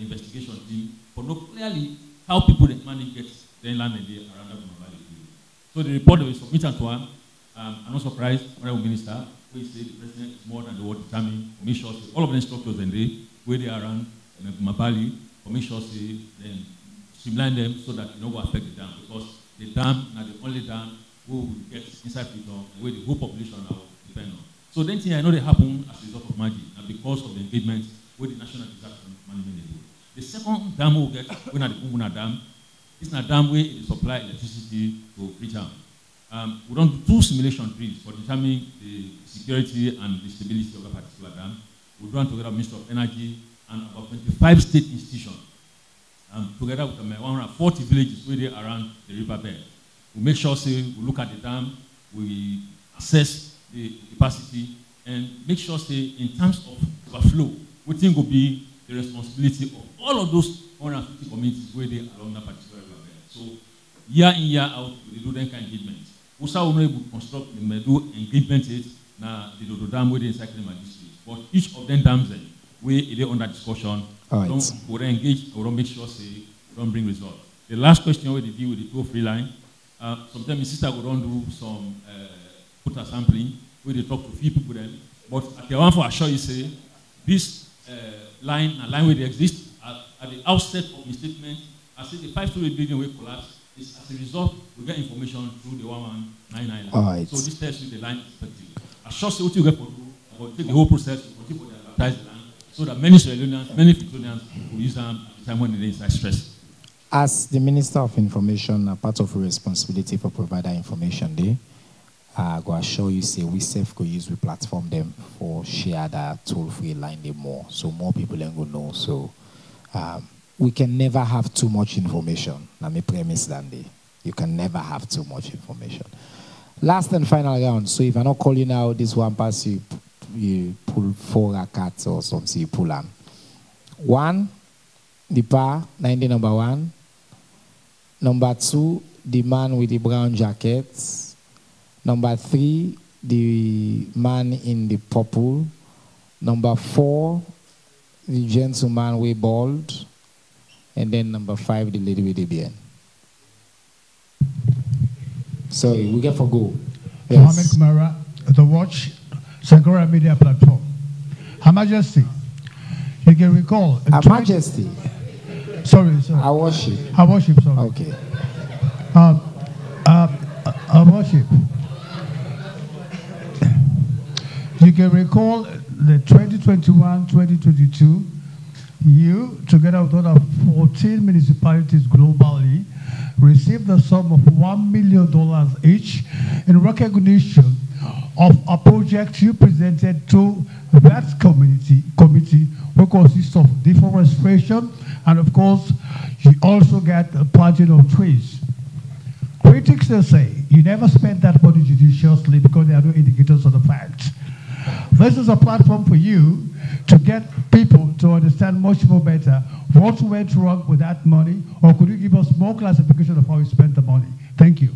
investigation team for know clearly how people that money gets then landed there around that Valley. So the report that we submitted to him, I'm not surprised, Honorable Minister, we say the president is more than the word determined, make sure all of the structures and they where they are around Mabali, make sure then streamline them so that it don't go affect the dam, because the dam is the only dam who will get inside Freetown where the whole population now depend on. So then I know they happen as a result of magic and because of the engagement with the National Disaster Management Agency. The second dam we'll get when at the Kunguna Dam, it's a dam where it supply electricity to Freetown. We don't do 2 simulation drills for determining the security and the stability of that particular dam. We run together with Minister of Energy and about 25 state institutions. Together with 140 villages where they are around the riverbed. We make sure we look at the dam, we assess the capacity, and make sure in terms of overflow, we think will be the responsibility of all of those 150 communities where they are along that particular riverbed. So year in, year out, we do that kind of engagement. We also will construct the do engagement now the Dodo Dam where they inside the district. But each of them dams where they under discussion, we don't engage, we don't make sure we don't bring results. The last question where they deal with the toll-free line, sometimes my sister will don't do some put a sampling where they talk to few people then. But at the one for assure you say this line where they exist at the outset of my statement, I say the 5-story building will collapse. Is as a result, we get information through the 1199 line. Right. So this tells you the line is effective. I sure say what you get for do, but take the whole process, continue to advertise the land, so that many Sierra Leoneans, many Freetonians will use them at the time when they inside stress. As the Minister of Information, a part of your responsibility for providing information there, I go assure you say we self go use we platform them for share that toll-free line them more, so more people then go know. So we can never have too much information. Now, me premise that day. You can never have too much information. Last and final round. So if I not call you now, this one pass you pull 4 cards or something, you pull on. 1, the par, 90 number 1. Number 2, the man with the brown jacket. Number 3, the man in the purple. Number 4, the gentleman with bald. And then number 5, the lady with the beard. Sorry, we get for go. Mohammed Yes. Kumara, The Watch, Sankora Media Platform. Her Majesty, you can recall. Her Majesty. Sorry. I worship. Her Worship, sorry. Okay. Her Worship. You can recall the 2021-2022, you, together with other 14 municipalities globally, received the sum of $1 million each in recognition of a project you presented to that committee, which consists of deforestation, and of course, you also get the planting of trees. Critics will say you never spent that money judiciously because there are no indicators of the facts. This is a platform for you to get people to understand much more better what went wrong with that money, or could you give us more classification of how you spent the money? Thank you.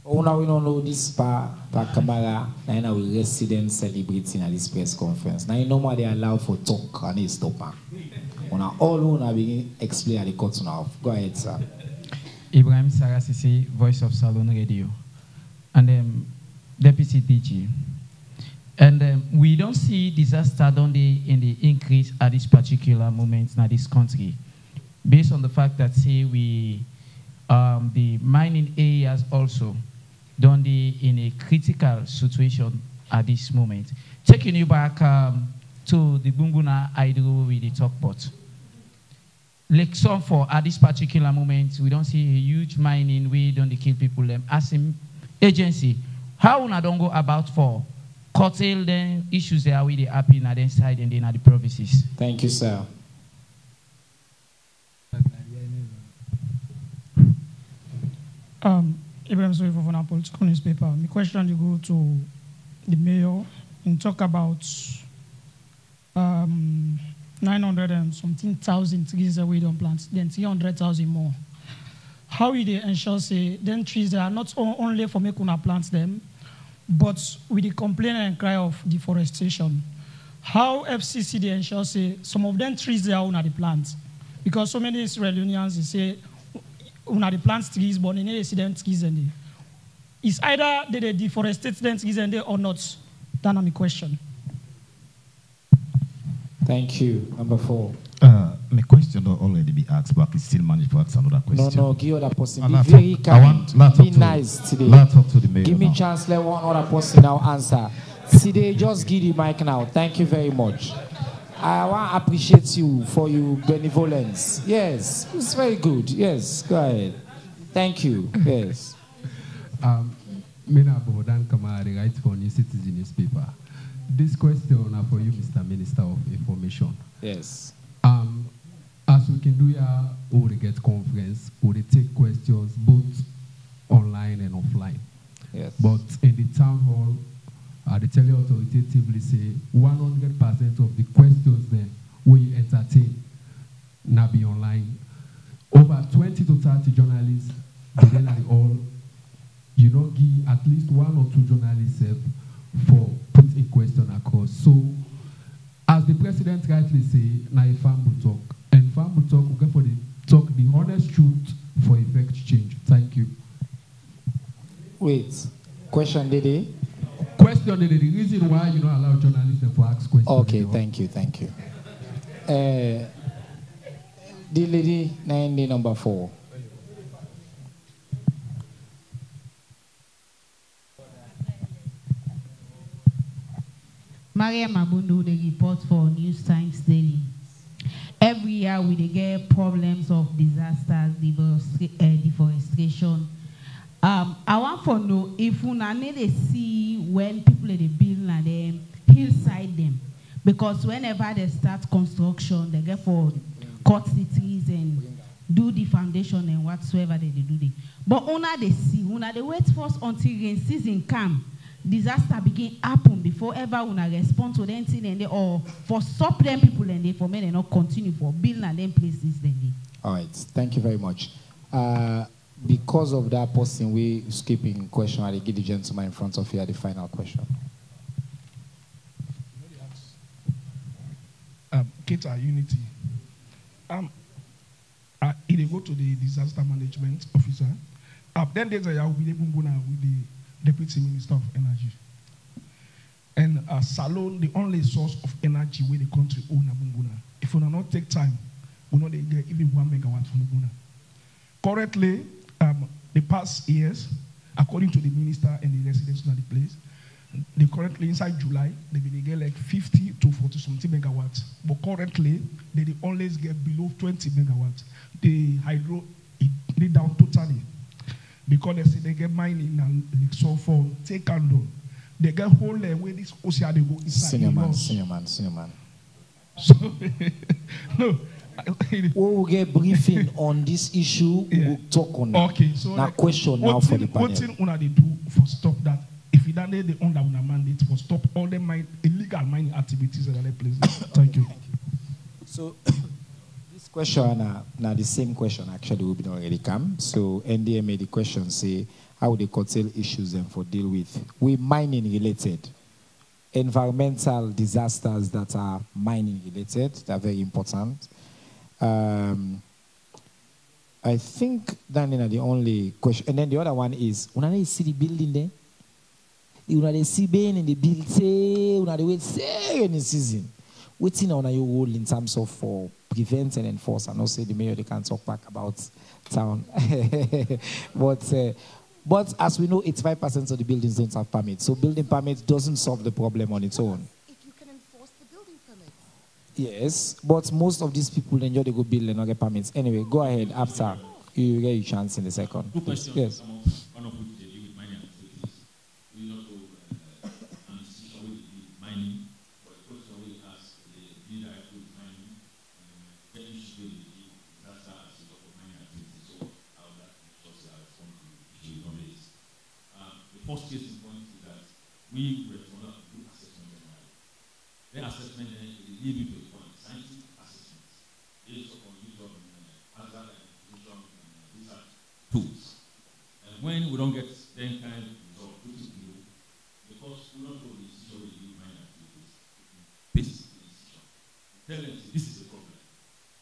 Now we don't know this part, camera, now we resident celebrating at this press conference. Now you know what they allow for talk and they stop. All who begin explain at the court now. Go ahead, sir. Ibrahim Sarasisi, Voice of Salon Radio, and Deputy DG. And we don't see disaster in the increase at this particular moment in this country, based on the fact that the mining areas also don't in a critical situation at this moment. Taking you back to the Bunguna Hydro with the talk about. Like some for at this particular moment, we don't see a huge mining, we don't kill people. As an agency, how we don't go about for curtail the issues there with the happy in the side and then at the provinces? Thank you, sir. Ibrahim Soy for a political newspaper. My question you go to the mayor and talk about 900 and something thousand trees that we don't plant, then 300,000 more. How will they ensure say then trees that are not only for making us plant them, but with the complaint and cry of deforestation? How FCC they ensure say some of them trees they are on the plants? Because so many Israelians they say on the plant trees, but they need to see them trees and they. It's either they deforestate them trees and they or not. That's my question. Thank you. Number 4. My question will already be asked, but I can still manage to ask another question. No, give other person. Be very kind. Be nice today. Talk to the mayor. Give me a chance, let one other person now answer. Today, just give the mic now. Thank you very much. I want to appreciate you for your benevolence. Yes, it's very good. Yes, go ahead. Thank you. Yes. Mina Bodan Kamari, right for New Citizen newspaper. This question is for you, Mr. Minister of Information. Yes. As we can do here, we get conference, we take questions both online and offline. Yes. But in the town hall, the tele authoritatively say 100% of the questions then we entertain now be online. Over 20 to 30 journalists, then at all, you know, give at least 1 or 2 journalists for put in question across. So, as the president rightly say, now a farm will talk. And farm will talk, okay, for the talk the honest truth for effect change. Thank you. Wait. Question, Dede? Question, Dede, the reason why you don't allow journalists to ask questions. Okay, thank you. The lady, number 4. Maria Mabundu, the report for News Times Daily. Every year we get problems of disasters, deforestation. I want to know if we need to see when people they build and them hillside them, because whenever they start construction, they get for cut the trees and do the foundation and whatsoever they do. But una they see, una they wait first until rain season come. Disaster begin happen before ever una respond to them thing and they, or for stop them people and they for men and not continue for building and them places then they. All right, thank you very much. Because of that person, we skipping question. I give the gentleman in front of you the final question. Keta Unity. If they go to the disaster management officer, Then there's a with the Deputy Minister of Energy. And Salone, the only source of energy where the country own Bunguna. If we do not take time, we know they get even 1 megawatt from Bunguna. Currently, the past years, according to the minister and the residents of the place, they currently inside July, they get like 50 to 40 something megawatts. But currently, they always get below 20 megawatts. The hydro, it down totally. Because they say they get mining and like sulfur, take and do. They get whole where this ocean they go inside. Senior man. So, no. We will get briefing on this issue. Yeah. We'll talk on that. Okay, so now question now for the panel. What thing they do for stop that? If you don't they under una mandate for stop all the illegal mining activities in other places. Thank you. So this question now the same question actually will be already come. So NDA made the question say how they curtail issues and for deal with mining related. Environmental disasters that are mining related, they're very important. I think that is the only question. And then the other one is, when I see the building there, when I see being in the building, when I wait say in the season, waiting on your role in terms of for prevent and enforce. I know say the mayor they can't talk back about town, but as we know, 85% of the buildings don't have permits. So building permits doesn't solve the problem on its own. If you can enforce the building permits. Yes, but most of these people enjoy the good build and not get permits. Anyway, go ahead after you get your chance in the second. Two questions. Yes. One of which they deal with mining activities. We not know an institution will be mining, but the question we ask the director with mining, when you should be the disaster as a result of mining activities. So how that just respond to the issue you raise. The first case in point is that we respond to good assessment of mining. The assessment then lead you to the point, scientific assessments, based upon use of hazard and diffusion these are tools. And when we don't get then kind of result, which is new, because we don't know the institution where you do mining activities, this is the institution. Tell them this is the problem.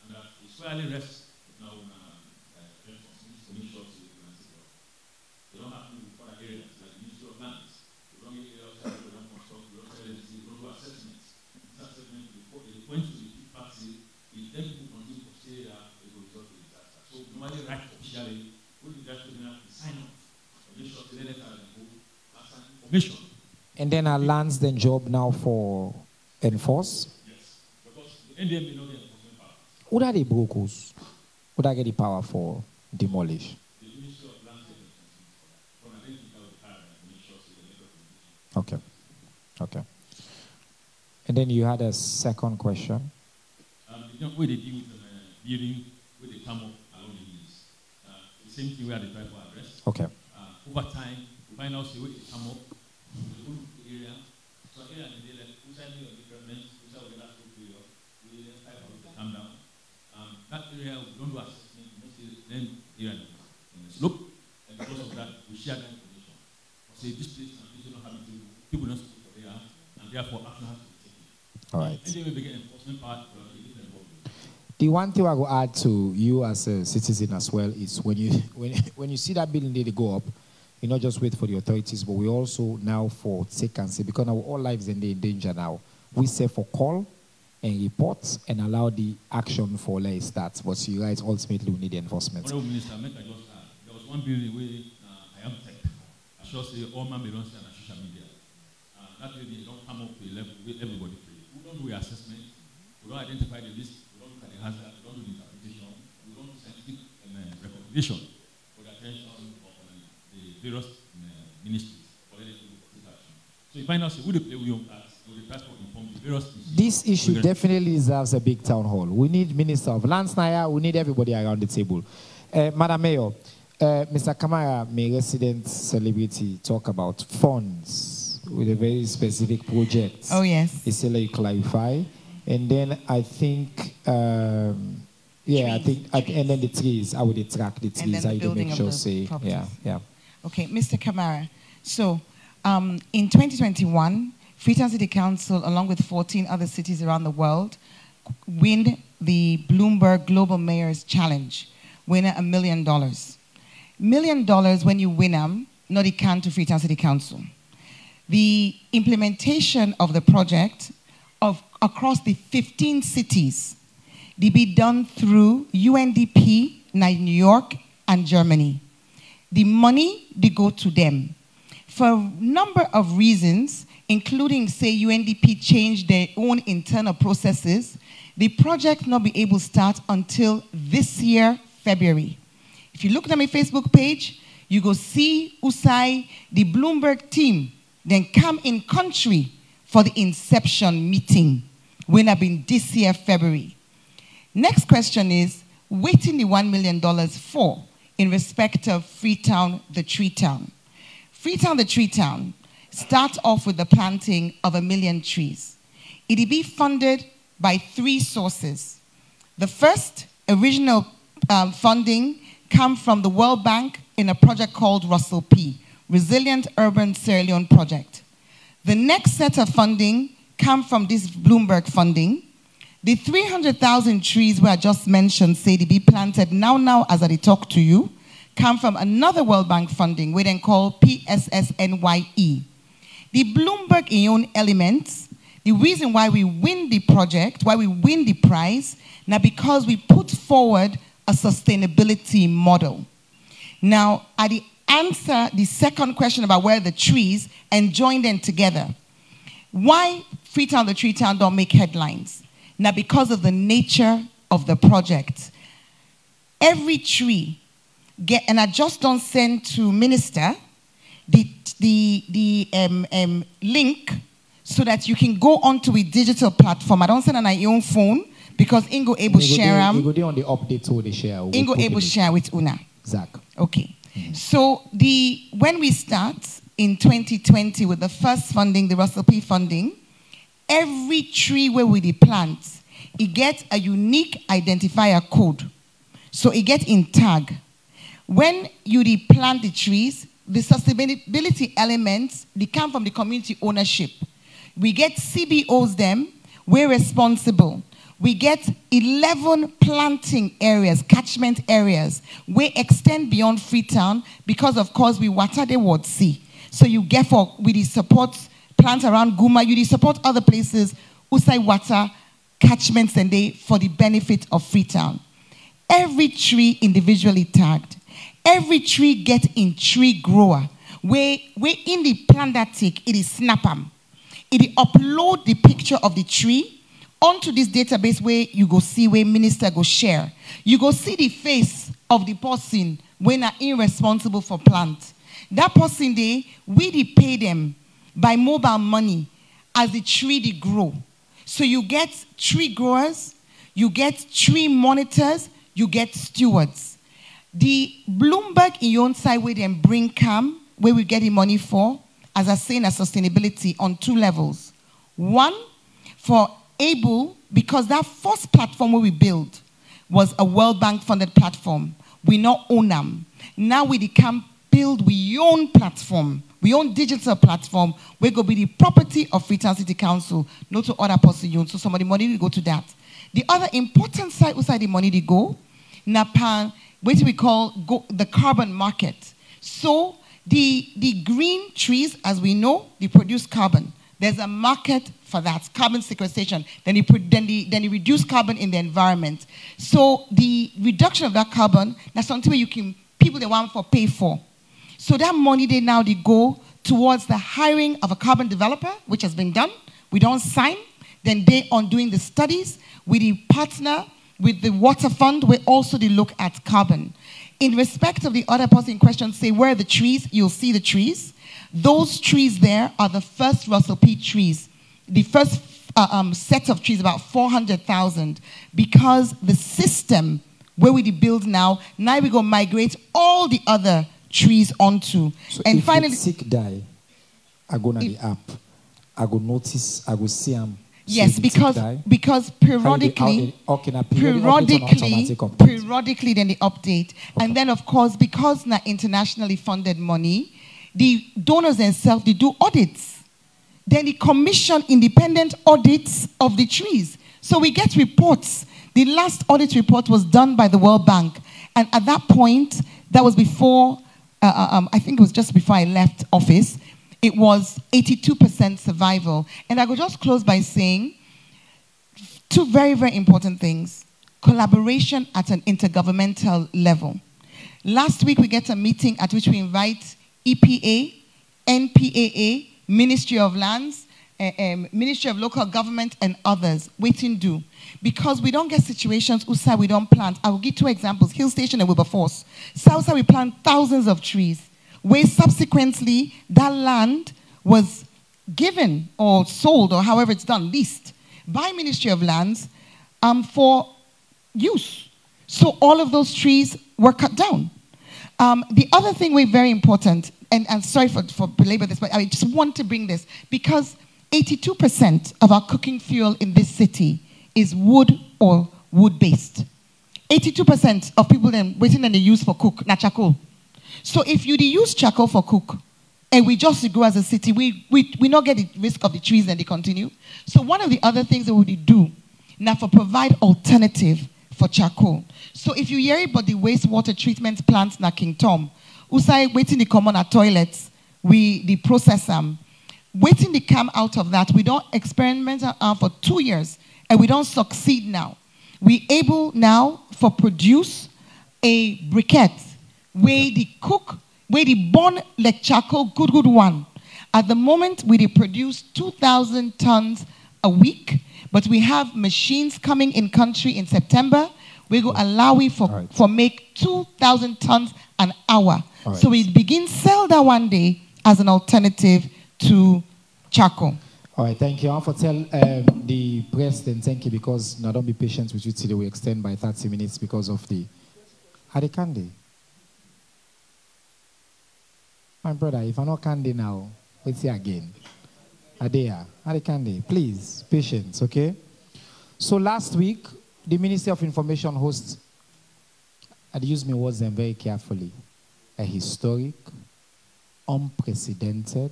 And that it's fairly rest now responsibility to make sure they don't have to move for areas like the Ministry of Lands. We don't get areas that we don't construct, we don't tell them we don't do assessments. Assessment before they point to the party, if then people continue to say that it will result in disaster. So normally right officially, we will just sign off. Make sure the letter and go as an information. And then our lands then job now for enforce? Yes. Because the NDM may not get enforcement power. What are the brokers? Would I get the power for demolish? The Ministry of Lands is responsible for that. From identify the power and make sure the letter. Okay. And then you had a second question. The way they deal with building, where they come up along the hills. The same thing where they try for address. Okay. Over time, we find out the way they come up, the area. So area and they like, who's having a development, who's having a last period, we then try to come down. That area, we don't do assessment, we don't see then area in the slope. And because of that, we share that information. We say this place and this don't have it, people don't speak for there, and therefore action has to be taken. All right. And then we begin enforcement part. The one thing I will add to you as a citizen as well is when you see that building they go up, you not just wait for the authorities, but we also now for take and say, because our all lives are in danger now, we say for call and report and allow the action for lay start. But you're right, ultimately we need the enforcement. Honorable Minister, there was one building where I am tech. I should say all man belongs to social media. That building don't come up to a level where everybody pay. We don't do the assessment, we don't identify the risk, we don't look at the hazard, we don't do the interpretation, we don't do scientific recommendation for the attention of the various ministries for them to take action. So you find out who they play with your class, who they try to inform the various issues. This issue definitely deserves a big town hall. We need Minister of Lands Naya, we need everybody around the table. Madam Mayor, Mr. Kamara, may resident celebrity talk about funds with a very specific project. Oh, yes. It's still you clarify. And then I think, and then the trees, how would they track the trees? How do they make sure, say, yeah. Okay, Mr. Kamara. So, in 2021, Freetown City Council, along with 14 other cities around the world, win the Bloomberg Global Mayors Challenge, winner $1 million. million when you win them, not it can to Freetown City Council. The implementation of the project across the 15 cities, they be done through UNDP, New York, and Germany. The money, they go to them. For a number of reasons, including, say, UNDP changed their own internal processes, the project not be able to start until this year, February. If you look at my Facebook page, you go see Usai, the Bloomberg team, then come in country for the inception meeting when I've been this year, February. Next question is, waiting the $1 million for in respect of Freetown, the Tree Town. Freetown, the Tree Town, start off with the planting of 1 million trees. It'll be funded by 3 sources. The first original funding come from the World Bank in a project called Russell P., Resilient Urban Sierra Leone Project. The next set of funding come from this Bloomberg funding. The 300,000 trees where I just mentioned, say to be planted now as I talk to you, come from another World Bank funding, we then call PSSNYE. The Bloomberg Leone elements, the reason why we win the project, why we win the prize, now because we put forward a sustainability model. Now, at the answer the second question about where the trees and join them together. Why Freetown, the Tree Town don't make headlines? Now, because of the nature of the project. Every tree and I just don't send to minister the link so that you can go onto a digital platform. I don't send on your own phone because Ingo able share them. You go on the updates so they share. Ingo able share with Una. Zach. Okay. So when we start in 2020 with the first funding, the Russell P funding, every tree where we plant, it gets a unique identifier code. So it gets in tag. When you plant the trees, the sustainability elements, they come from the community ownership. We get CBOs them, we're responsible. We get 11 planting areas, catchment areas. We extend beyond Freetown because, of course, we water the word sea. So you get we support plants around Guma, you support other places, Usai water, catchments and they for the benefit of Freetown. Every tree individually tagged. Every tree get in tree grower. Where in the plant that tick, it is snap them. It upload the picture of the tree onto this database where you go see where minister go share. You go see the face of the person when are irresponsible for plant. That person we pay them by mobile money as the tree they grow. So you get tree growers, you get tree monitors, you get stewards. The Bloomberg in your own side where they bring CAM, where we get the money for, as I say in sustainability on 2 levels. One, for able, because that first platform where we built was a World Bank funded platform. We not own them. Now we can build we own platform, we own digital platform, we go be the property of Freetown City Council, not to other person. So some of the money will go to that. The other important side outside the money they go, Napan, what we call the carbon market. So the green trees, as we know, they produce carbon. There's a market for that, carbon sequestration. Then you reduce carbon in the environment. So the reduction of that carbon, that's something where people they want for pay for. So that money they go towards the hiring of a carbon developer, which has been done. We don't sign. Then they on doing the studies with the partner, with the water fund, we also look at carbon. In respect of the other person in question, say where are the trees, you'll see the trees. Those trees there are the first Russell P trees. The first set of trees, about 400,000, because the system where we build now we go migrate all the other trees onto. So and if finally, sick die, I go to the app, I go notice, I go see them. Yes, because periodically then they update. Okay. And then, of course, because now internationally funded money, the donors themselves, they do audits. Then they commission independent audits of the trees. So we get reports. The last audit report was done by the World Bank. And at that point, That was before, I think it was just before I left office. It was 82% survival. And I will just close by saying two very, very important things. Collaboration at an intergovernmental level. Last week, we get a meeting at which we invite EPA, NPAA, Ministry of Lands, Ministry of Local Government, and others. Waiting do. Because we don't get situations outside we don't plant. I will give two examples. Hill Station and Wilberforce. Southside we plant thousands of trees, where subsequently that land was given or sold or however it's done, leased by Ministry of Lands for use. So all of those trees were cut down. The other thing we're very important, and I'm sorry for belabor this, but I just want to bring this, because 82% of our cooking fuel in this city is wood or wood-based. 82% of people then waiting and they use for cook, not charcoal. So if you use charcoal for cook, and we just grow as a city, we not get the risk of the trees and they continue. So one of the other things that we do now for provide alternative for charcoal. So if you hear about the wastewater treatment plants na King Tom, usai waiting the common at toilets, we process them. Waiting to come out of that, we don't experiment for 2 years, and we don't succeed now. We able now for produce a briquette where the cook, where the burn like charcoal, good one. At the moment, we produce 2,000 tons a week, but we have machines coming in country in September. We go allow it for make 2,000 tons an hour. So we begin sell that one day as an alternative to charcoal. All right, thank you. I want to tell the president thank you, because now don't be patient with you today. We extend by 30 minutes because of the candy. My brother, if I'm not candy now, let's see again. Adea, candy, please, patience, okay? So last week, the Ministry of Information hosts, I'd use my words then very carefully, a historic, unprecedented,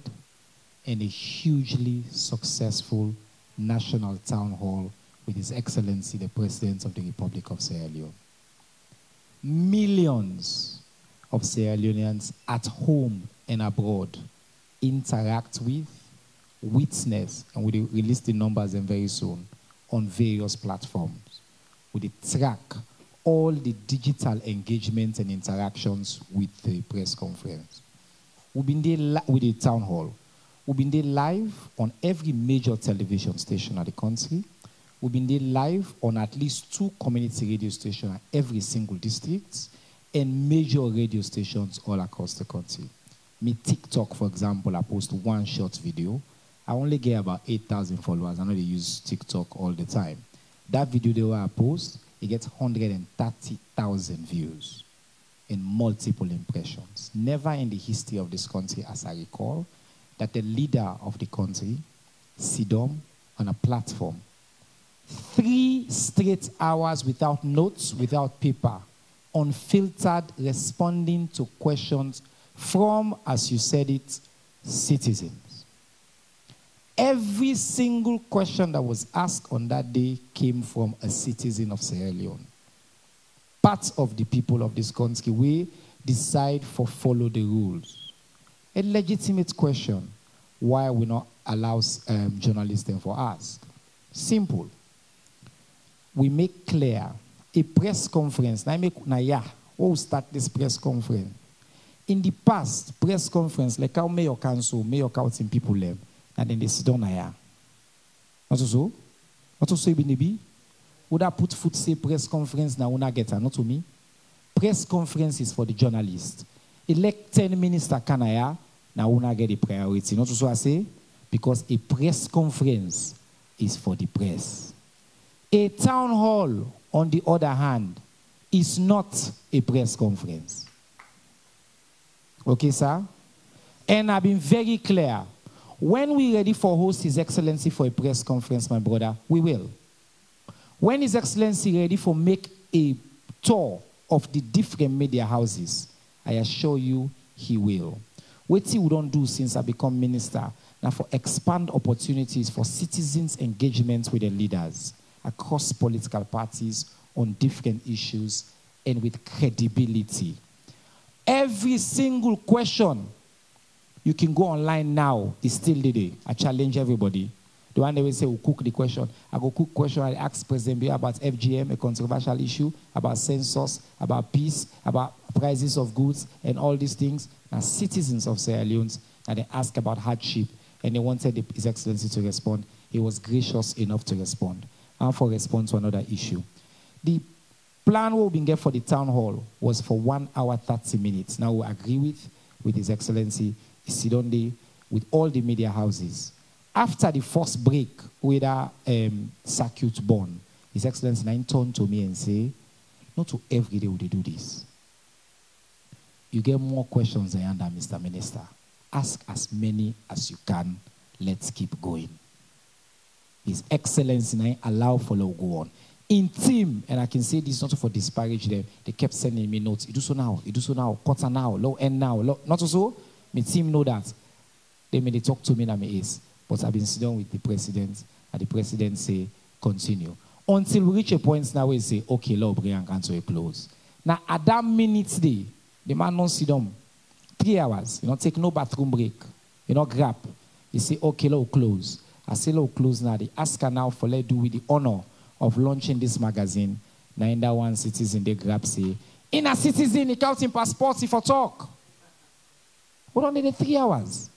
and a hugely successful national town hall with His Excellency, the President of the Republic of Sierra Leone. Millions of Sierra Leoneans at home and abroad interact with, witness, and we will release the numbers very soon on various platforms. We track all the digital engagements and interactions with the press conference. We've been there with the town hall. We've been there live on every major television station of the country. We've been there live on at least 2 community radio stations at every single district and major radio stations all across the country. Me TikTok, for example, I post one short video. I only get about 8,000 followers. I know they use TikTok all the time. That video I post, it gets 130,000 views and multiple impressions. Never in the history of this country, as I recall, that the leader of the country sit down on a platform 3 straight hours without notes, without paper, unfiltered, responding to questions from, as you said it, citizens. Every single question that was asked on that day came from a citizen of Sierra Leone. Part of the people of this country, we decide for follow the rules. A legitimate question, why we not allow journalists then for ask? Simple. We make clear a press conference. We'll start this press conference. In the past, press conference, like how mayor council, mayor council people live, and then they sit down here. Not so? Not so be? Would I put foot say press conference now una get not to me? Press conference is for the journalist. Elect 10 minister canaya, now una get the priority. Not so I say? Because a press conference is for the press. A town hall, on the other hand, is not a press conference. Okay, sir? And I've been very clear. When we're ready for host His Excellency for a press conference, my brother, we will. When His Excellency ready for make a tour of the different media houses, I assure you he will. What he don't do since I become minister, now for expand opportunities for citizens' engagement with the leaders across political parties on different issues and with credibility. Every single question, you can go online now. It's still the day. I challenge everybody. The one they will say, we'll cook the question. I go cook question. I ask President Biya about FGM, a controversial issue, about census, about peace, about prices of goods, and all these things. Now, citizens of Sierra Leone, and they ask about hardship, and they wanted His Excellency to respond. He was gracious enough to respond. And for response to another issue. The plan we've been getting for the town hall was for 1 hour 30 minutes. Now we agree with His Excellency Isidonde, with all the media houses. After the first break with our circuit born, His Excellency then turned to me and say, not to every day would they do this. You get more questions than that, Mr. Minister. Ask as many as you can. Let's keep going. His Excellency now allow for go on. In team, and I can say this not for disparage them, they kept sending me notes. You do so now, quarter now, low end now. Not so. My team know that. They talk to me and me is. But I've been sitting down with the president, and the president say, continue. Until we reach a point now where we say, okay, Lord, bring and cancel a close. Now, at that minute day, the man don't sit down 3 hours. You don't take no bathroom break. You don't grab. You say, okay, Lord, close. I say, Lord, close now. They ask her now for let's do with the honor of launching this magazine. Now, in that one citizen, they grab, say, in a citizen, he counting passports if I talk. We don't need the 3 hours.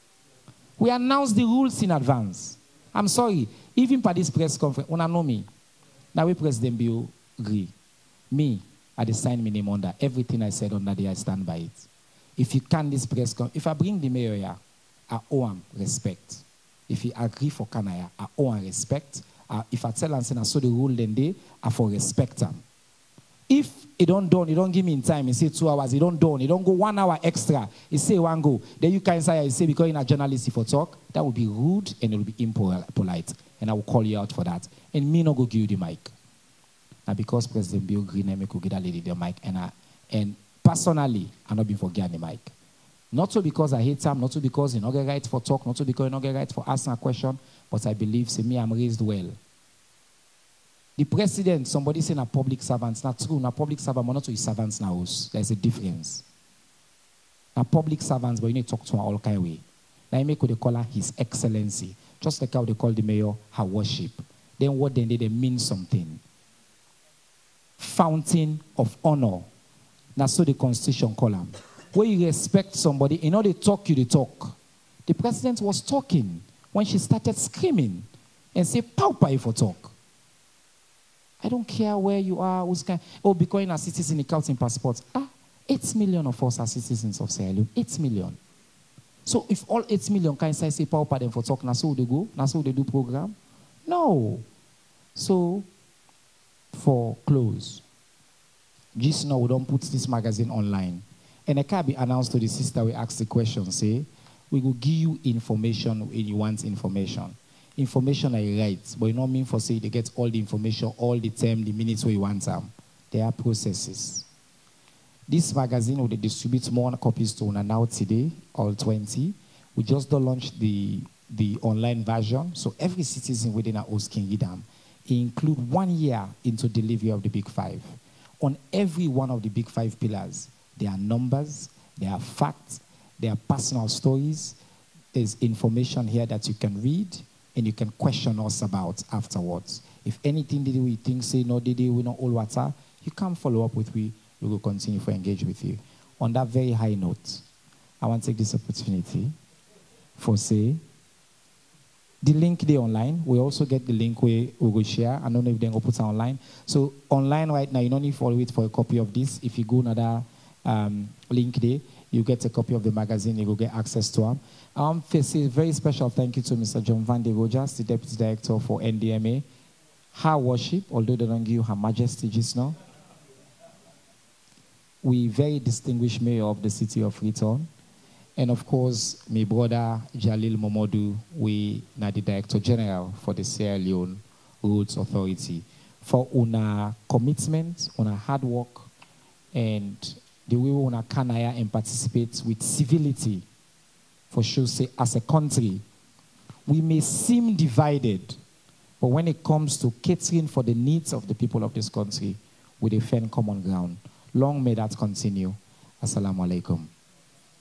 We announced the rules in advance. I'm sorry. Even for this press conference, when I know me, now we President Bill agree. Me, I sign my name under everything I said under there, I stand by it. If you can this press conference, if I bring the mayor here, I owe him respect. If he agree for Kanaya, I owe him respect. If I tell him, I saw the rule then day, I for respect him. If he don't done, he don't give me in time, he say 2 hours, he don't done, he don't go 1 hour extra, he say one go. Then you can say, because you're a journalist if you talk, that would be rude and it will be impolite. And I will call you out for that. And me not go give you the mic. Now because President Bill Green and me could get that lady the mic, and personally, I'm not been forgetting the mic. Not so because I hate him, not so because he not get right for talk, not so because he not get right for asking a question, but I believe, say me, I'm raised well. The president, somebody saying a public servant, not true, not public servant, but not to his servants now. There's a difference. A public servants, but you need to talk to her all kind of way. Now you make what they call her His Excellency. Just like how they call the mayor her worship. Then what they mean something. Fountain of honor. That's so the Constitution call them. Where you respect somebody, in order to talk, you talk. The president was talking when she started screaming and say, "Paupa if you talk." I don't care where you are, who's kind. Oh, because you're a citizen, in counting passports. 8 million of us are citizens of Sierra Leone. 8 million. So if all 8 million can say paupa them for talk, now so they go, now so they do program. No. So for close. Just now we don't put this magazine online. And it can be announced to the sister, we ask the question, say, we will give you information when you want information. Information I write, but you don't mean for say they get all the information, all the time, the minutes where you want them. There are processes. This magazine will distribute more copies to now today, all 20. We just don't launch the online version, so every citizen within our host can read them. It includes 1 year into delivery of the Big Five. On every one of the Big Five pillars, there are numbers, there are facts, there are personal stories. There's information here that you can read and you can question us about afterwards. If anything did we think, say, no, did we not all water, you can follow up with we will continue to engage with you. On that very high note, I want to take this opportunity for say, the link there online, we also get the link we will share. I don't know if they will put it online. So online right now, you don't need to wait for a copy of this. If you go another link there, you get a copy of the magazine, you will get access to them. Say a very special thank you to Mr. John Van de Rogers, the Deputy Director for NDMA. Her worship, although they don't give you Her Majesty just now. We very distinguished mayor of the city of Freetown. And of course, my brother Jalil Momodu, we are the Director General for the Sierra Leone Roads Authority. For una commitment, una hard work, and the way we una kanaya and participate with civility. For sure, say, as a country, we may seem divided, but when it comes to catering for the needs of the people of this country, we defend common ground. Long may that continue. Assalamu alaikum.